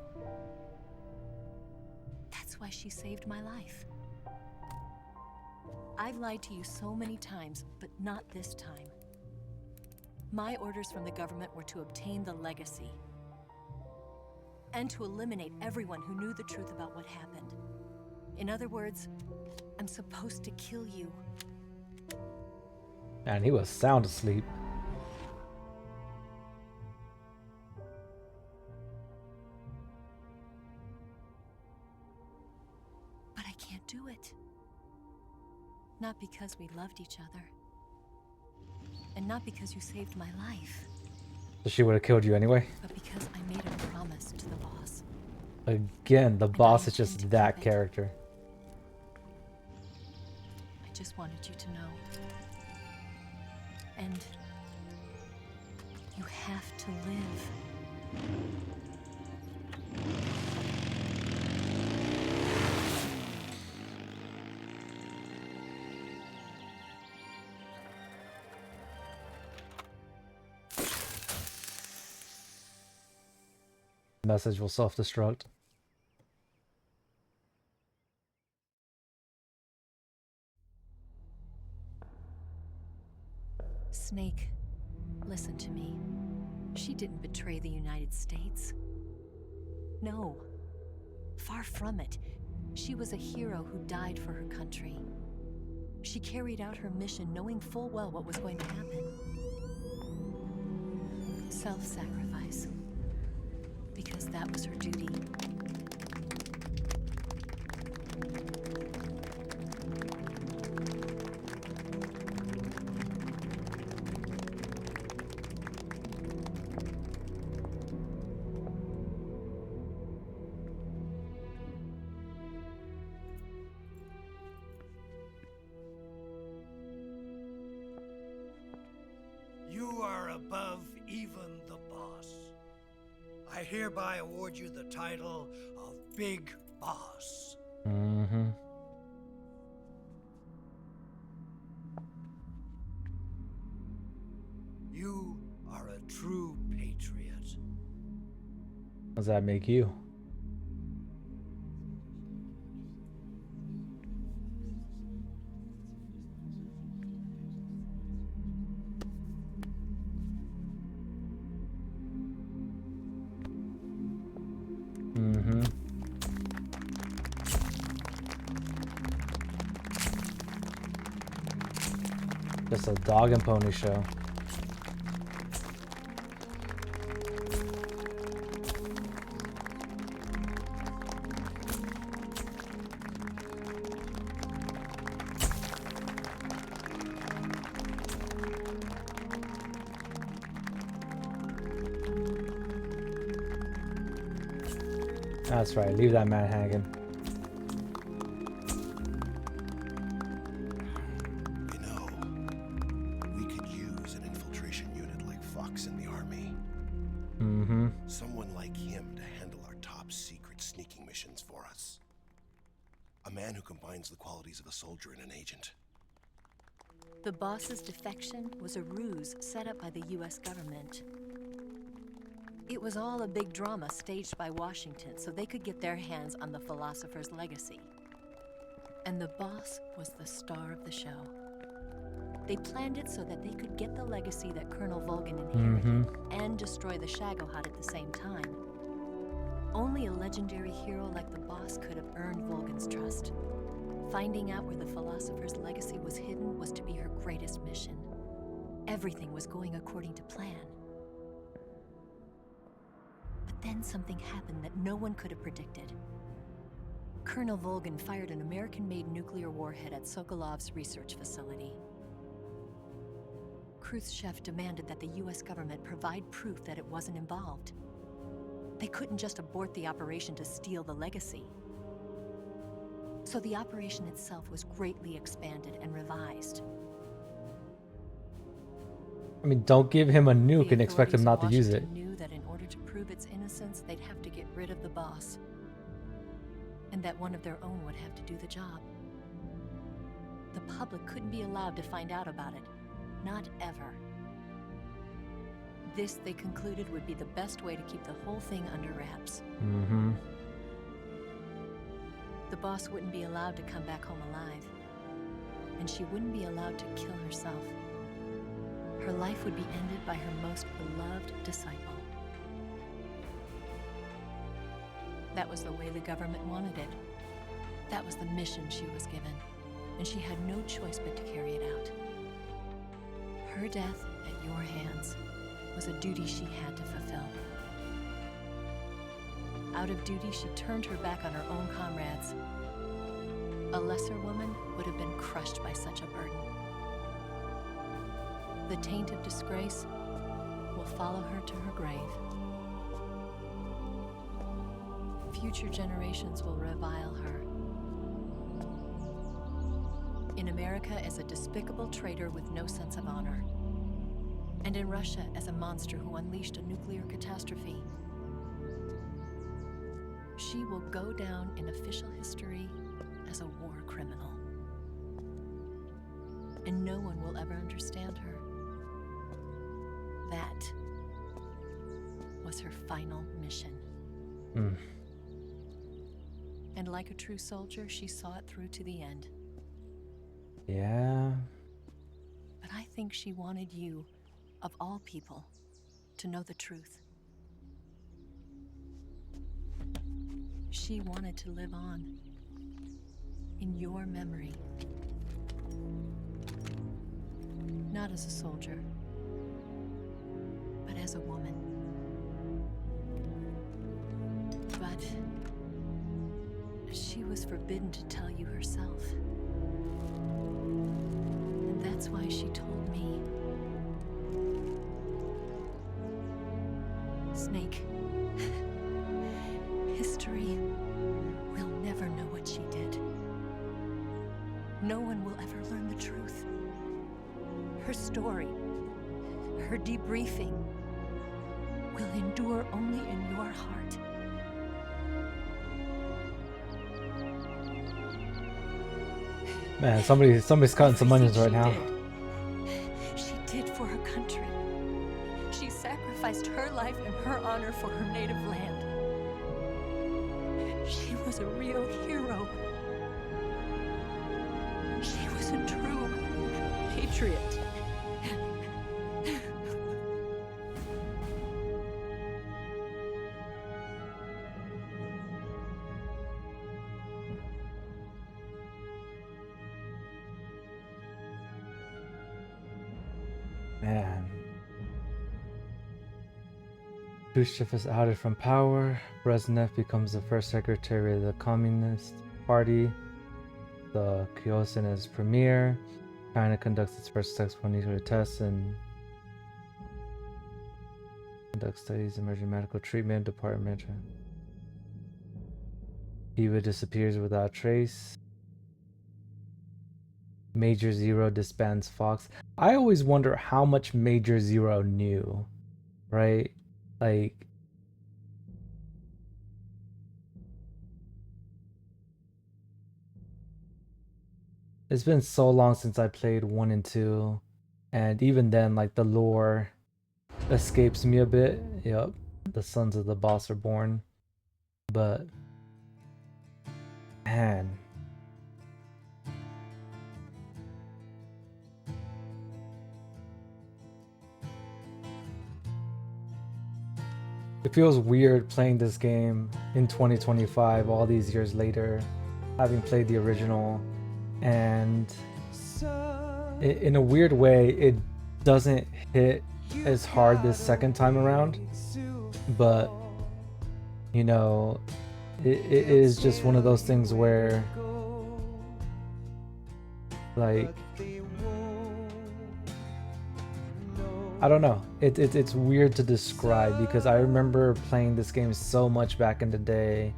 That's why she saved my life. I've lied to you so many times, but not this time. My orders from the government were to obtain the legacy and to eliminate everyone who knew the truth about what happened. In other words, I'm supposed to kill you. And he was sound asleep. But I can't do it. Not because we loved each other. And not because you saved my life. So she would have killed you anyway? But because I made a promise to the boss. Again, the boss is just that character. I just wanted you to know. And you have to live. Message will self-destruct. Snake, listen to me. She didn't betray the United States. No. Far from it. She was a hero who died for her country. She carried out her mission knowing full well what was going to happen. Self-sacrifice. Because that was her duty. You are above even the boss. I hereby award you the title of Big Boss. You are a true patriot. Does that make you? Just a dog and pony show. That's right, leave that man hanging. You know, we could use an infiltration unit like Fox in the army. Mm-hmm. Someone like him to handle our top secret sneaking missions for us. A man who combines the qualities of a soldier and an agent. The boss's defection was a ruse set up by the US government. It was all a big drama staged by Washington so they could get their hands on the philosopher's legacy. And the boss was the star of the show. They planned it so that they could get the legacy that Colonel Volgan inherited and destroy the Shagohod at the same time. Only a legendary hero like the boss could have earned Volgan's trust. Finding out where the philosopher's legacy was hidden was to be her greatest mission. Everything was going according to plan. But then something happened that no one could have predicted. Colonel Volgan fired an American-made nuclear warhead at Sokolov's research facility. Khrushchev demanded that the US government provide proof that it wasn't involved. They couldn't just abort the operation to steal the legacy. So the operation itself was greatly expanded and revised. I mean, don't give him a nuke and expect him not to use it. Knew that in order to prove its innocence, they'd have to get rid of the boss. And that one of their own would have to do the job. The public couldn't be allowed to find out about it. Not ever. This, they concluded, would be the best way to keep the whole thing under wraps. Mm-hmm. The boss wouldn't be allowed to come back home alive. And she wouldn't be allowed to kill herself. Her life would be ended by her most beloved disciple. That was the way the government wanted it. That was the mission she was given, and she had no choice but to carry it out. Her death at your hands was a duty she had to fulfill. Out of duty, she turned her back on her own comrades. A lesser woman would have been crushed by such a burden. The taint of disgrace will follow her to her grave. Future generations will revile her. In America as a despicable traitor with no sense of honor. And in Russia as a monster who unleashed a nuclear catastrophe. She will go down in official history as a war criminal. And no one will ever understand her. That was her final mission. And like a true soldier, she saw it through to the end. Yeah. But I think she wanted you, of all people, to know the truth. She wanted to live on in your memory. Not as a soldier, but as a woman. But she was forbidden to tell you herself. And that's why she told me. Snake, history will never know what she did. No one will ever learn the truth. Her story, her debriefing, will endure only in your heart. Man, somebody's cutting some onions right now. She did for her country. She sacrificed her life and her honor for her native land. She was a real hero. She was a true patriot. Man. Khrushchev is outed from power. Brezhnev becomes the first secretary of the Communist Party. The Kyosin is premier. China conducts its first successful nuclear tests and conducts studies in emerging medical treatment department. Eva disappears without trace. Major Zero disbands Fox. I always wonder how much Major Zero knew, right? Like, it's been so long since I played 1 and 2, and even then, like, the lore escapes me a bit. Yep, the sons of the boss are born. But, man. It feels weird playing this game in 2025, all these years later, having played the original, and in a weird way, it doesn't hit as hard this second time around, but, you know, it is just one of those things where, like, I don't know. It's weird to describe because I remember playing this game so much back in the day,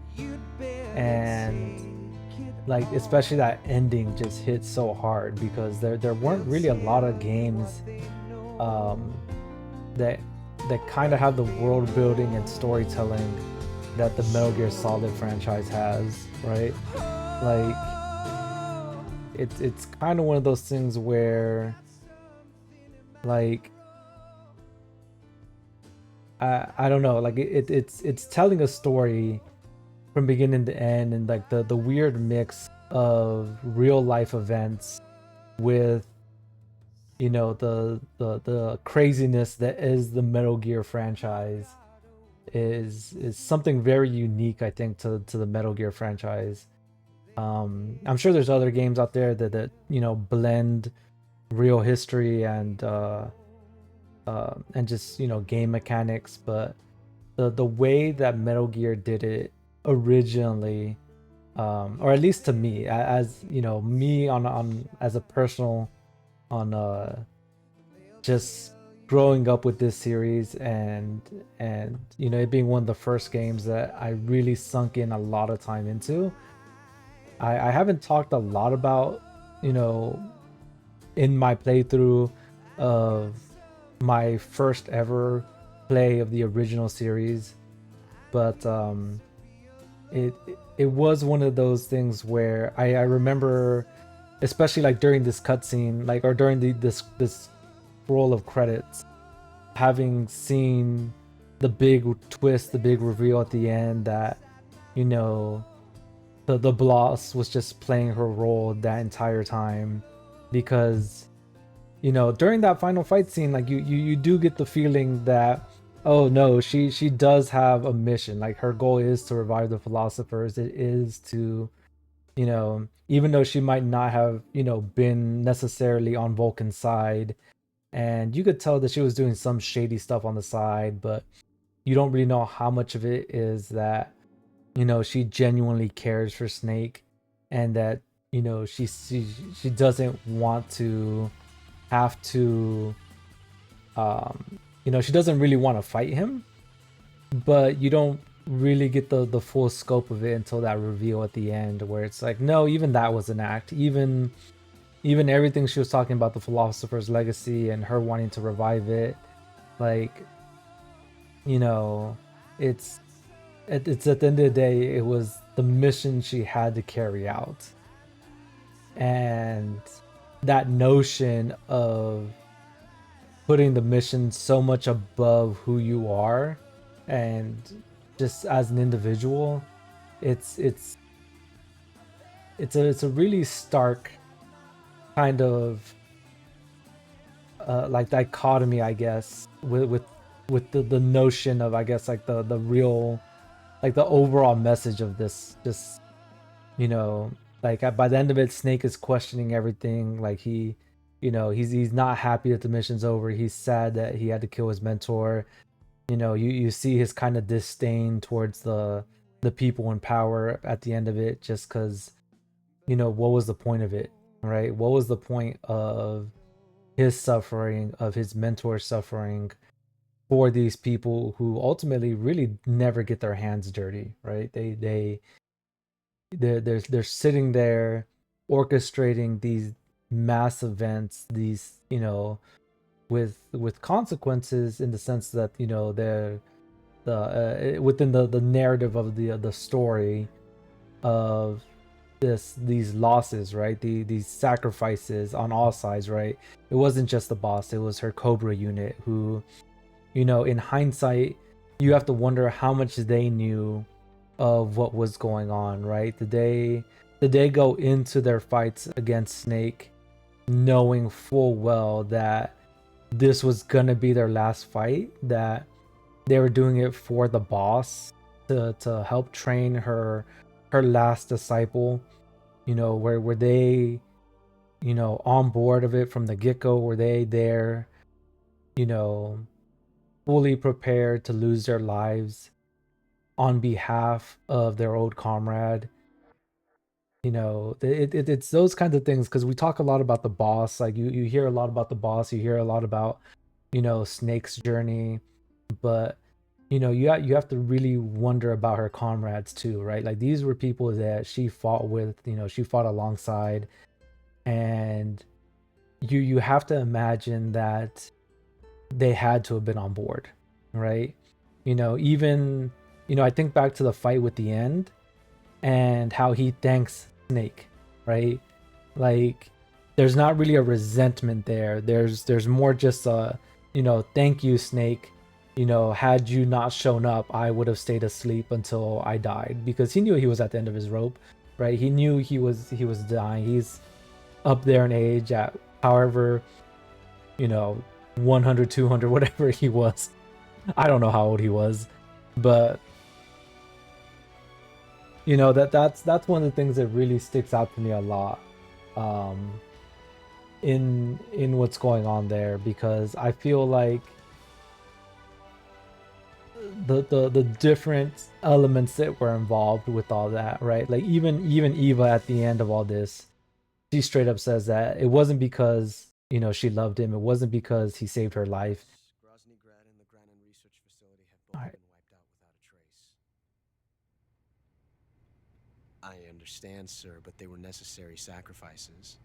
and like especially that ending just hit so hard because there weren't really a lot of games that kind of have the world building and storytelling that the Metal Gear Solid franchise has, right? Like it's kind of one of those things where, like, I don't know, like it's telling a story from beginning to end, and like the weird mix of real life events with, you know, the craziness that is the Metal Gear franchise is something very unique, I think, to the Metal Gear franchise. I'm sure there's other games out there that you know blend real history and just, you know, game mechanics, but the way that Metal Gear did it originally, or at least to me, as you know, me on as a personal, on just growing up with this series, and you know, it being one of the first games that I really sunk in a lot of time into. I haven't talked a lot about, you know, in my playthrough of my first ever play of the original series, but it was one of those things where I remember, especially like during this cutscene, like, or during this roll of credits, having seen the big twist, the big reveal at the end that, you know, the boss was just playing her role that entire time, because, you know, during that final fight scene, like you do get the feeling that, oh no, she does have a mission. Like, her goal is to revive the philosophers. It is to, you know, even though she might not have, you know, been necessarily on Vulcan's side, and you could tell that she was doing some shady stuff on the side, but you don't really know how much of it is that, you know, she genuinely cares for Snake, and that, you know, she doesn't want to have to, you know, she doesn't really want to fight him, but you don't really get the full scope of it until that reveal at the end, where it's like, no, even that was an act. Even everything she was talking about, the philosopher's legacy and her wanting to revive it, like, you know, it's at the end of the day, it was the mission she had to carry out. And that notion of putting the mission so much above who you are and just as an individual, it's a really stark kind of like dichotomy, I guess, with the notion of, I guess, like the real, like the overall message of this, you know, like by the end of it, Snake is questioning everything. Like he he's not happy that the mission's over. He's sad that he had to kill his mentor. You see his kind of disdain towards the people in power at the end of it, just because, what was the point of it, right? What was the point of his suffering, of his mentor suffering, for these people who ultimately really never get their hands dirty, right? They're sitting there orchestrating these mass events, these, with consequences, in the sense that, they're within the narrative of the story of these losses, right? These sacrifices on all sides, right? It wasn't just the boss, it was her Cobra unit, who, in hindsight, you have to wonder how much they knew of what was going on, right? Did they go into their fights against Snake knowing full well that this was gonna be their last fight, that they were doing it for the boss, to help train her last disciple? Were they, on board of it from the get-go? Were they there, you know fully prepared to lose their lives on behalf of their old comrade? It's those kinds of things, because we talk a lot about the boss. Like, you hear a lot about the boss, you hear a lot about, Snake's journey, but you have to really wonder about her comrades too, right? Like, these were people that she fought with, she fought alongside, and you have to imagine that they had to have been on board, right? Even, I think back to the fight with the end, and how he thanks Snake, right? Like, there's not really a resentment there. There's more just a, thank you, Snake. Had you not shown up, I would have stayed asleep until I died, because he knew he was at the end of his rope, right? He knew he was dying. He's up there in age, at however, 100, 200, whatever he was. I don't know how old he was, but that's one of the things that really sticks out to me a lot, in what's going on there, because I feel like the different elements that were involved with all that, right? Like, even Eva, at the end of all this, she straight up says that it wasn't because, she loved him. It wasn't because he saved her life. Groznygrad and the Granin Research Facility have both All right. been wiped out without a trace. I understand, sir, but they were necessary sacrifices.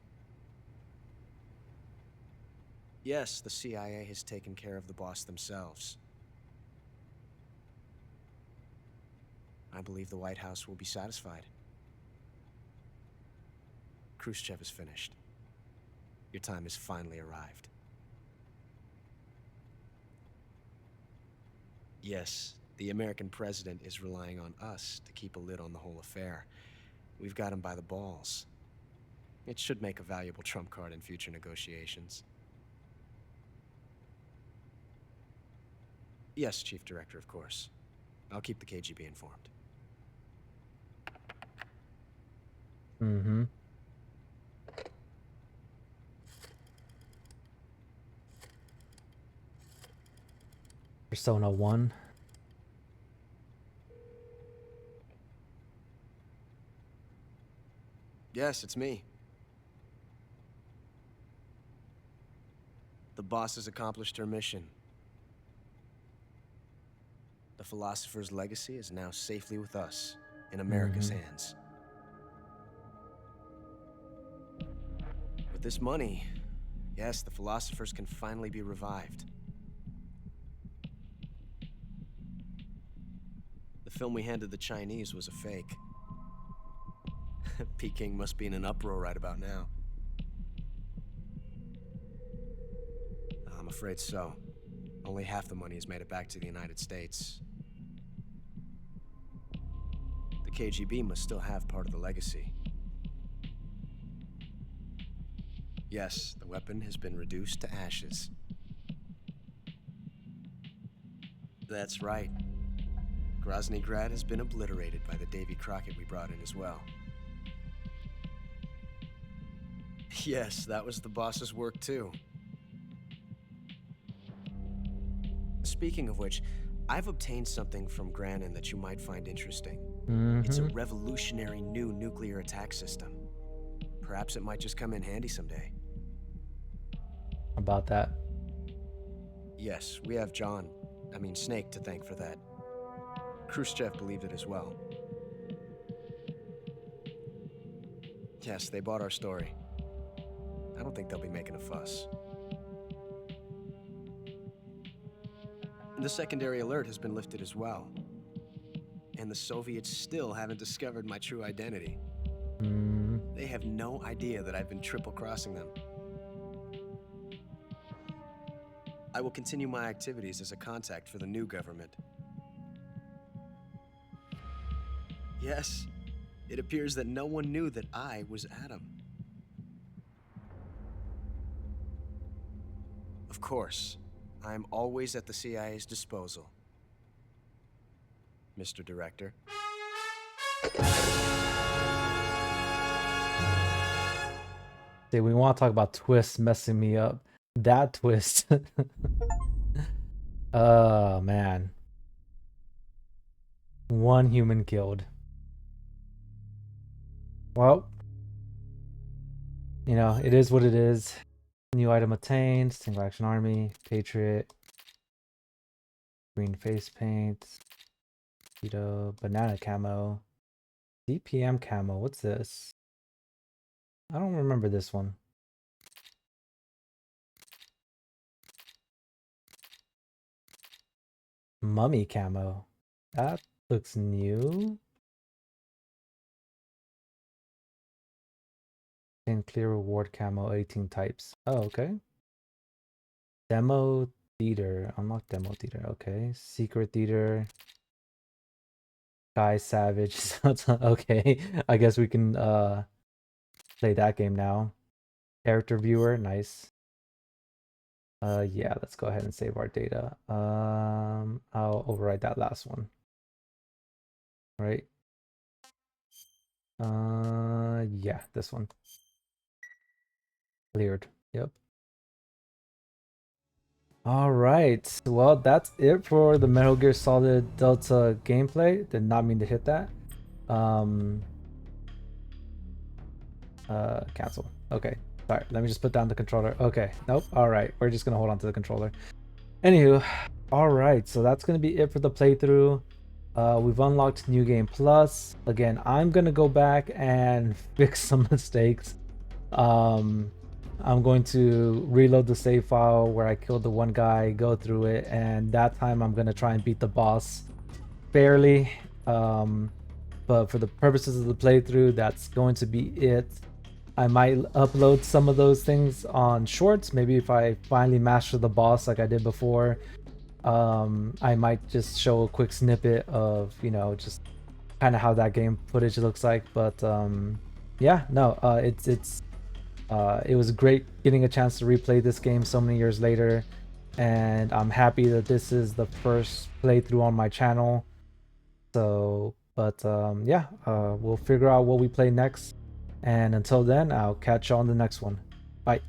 Yes, the CIA has taken care of the boss themselves. I believe the White House will be satisfied. Khrushchev is finished. Your time has finally arrived. Yes, the American president is relying on us to keep a lid on the whole affair. We've got him by the balls. It should make a valuable trump card in future negotiations. Yes, Chief Director, of course. I'll keep the KGB informed. Mm-hmm. Persona 1. Yes, it's me. The boss has accomplished her mission. The philosopher's legacy is now safely with us, in America's hands. With this money, yes, the philosophers can finally be revived. The film we handed the Chinese was a fake. Peking must be in an uproar right about now. I'm afraid so. Only half the money has made it back to the United States. The KGB must still have part of the legacy. Yes, the weapon has been reduced to ashes. That's right. Groznygrad has been obliterated by the Davy Crockett we brought in as well. Yes, that was the boss's work too. Speaking of which, I've obtained something from Granin that you might find interesting. It's a revolutionary new nuclear attack system. Perhaps it might just come in handy someday. About that. Yes, we have Snake to thank for that. Khrushchev believed it as well. Yes, they bought our story. I don't think they'll be making a fuss. The secondary alert has been lifted as well. And the Soviets still haven't discovered my true identity. They have no idea that I've been triple-crossing them. I will continue my activities as a contact for the new government. Yes, it appears that no one knew that I was Adam. Of course, I'm always at the CIA's disposal, Mr. Director. See, we want to talk about twists messing me up. That twist. Oh, man. One human killed. Well, you know, it is what it is. New item attained. Single action army. Patriot. Green face paint. Keto. Banana camo. DPM camo. What's this? I don't remember this one. Mummy camo. That looks new. And clear reward camo 18 types. Oh, okay. Demo theater. Unlock demo theater. Okay. Secret theater. Guy Savage. Okay. I guess we can play that game now. Character viewer. Nice. Yeah, let's go ahead and save our data. I'll override that last one. Right. Yeah, this one. Cleared. Yep. All right. Well, that's it for the Metal Gear Solid Delta gameplay. Did not mean to hit that. Cancel. Okay. Sorry. Let me just put down the controller. Okay. Nope. All right. We're just gonna hold on to the controller. Anywho. All right. So that's gonna be it for the playthrough. We've unlocked New Game Plus. Again, I'm gonna go back and fix some mistakes. I'm going to reload the save file where I killed the one guy, go through it, and that time I'm gonna try and beat the boss fairly. But for the purposes of the playthrough, that's going to be it. I might upload some of those things on shorts. Maybe if I finally master the boss like I did before, I might just show a quick snippet of, you know, just kind of how that game footage looks like. But yeah, no, it was great getting a chance to replay this game so many years later, and I'm happy that this is the first playthrough on my channel. So, but yeah, we'll figure out what we play next, and until then, I'll catch you on the next one. Bye.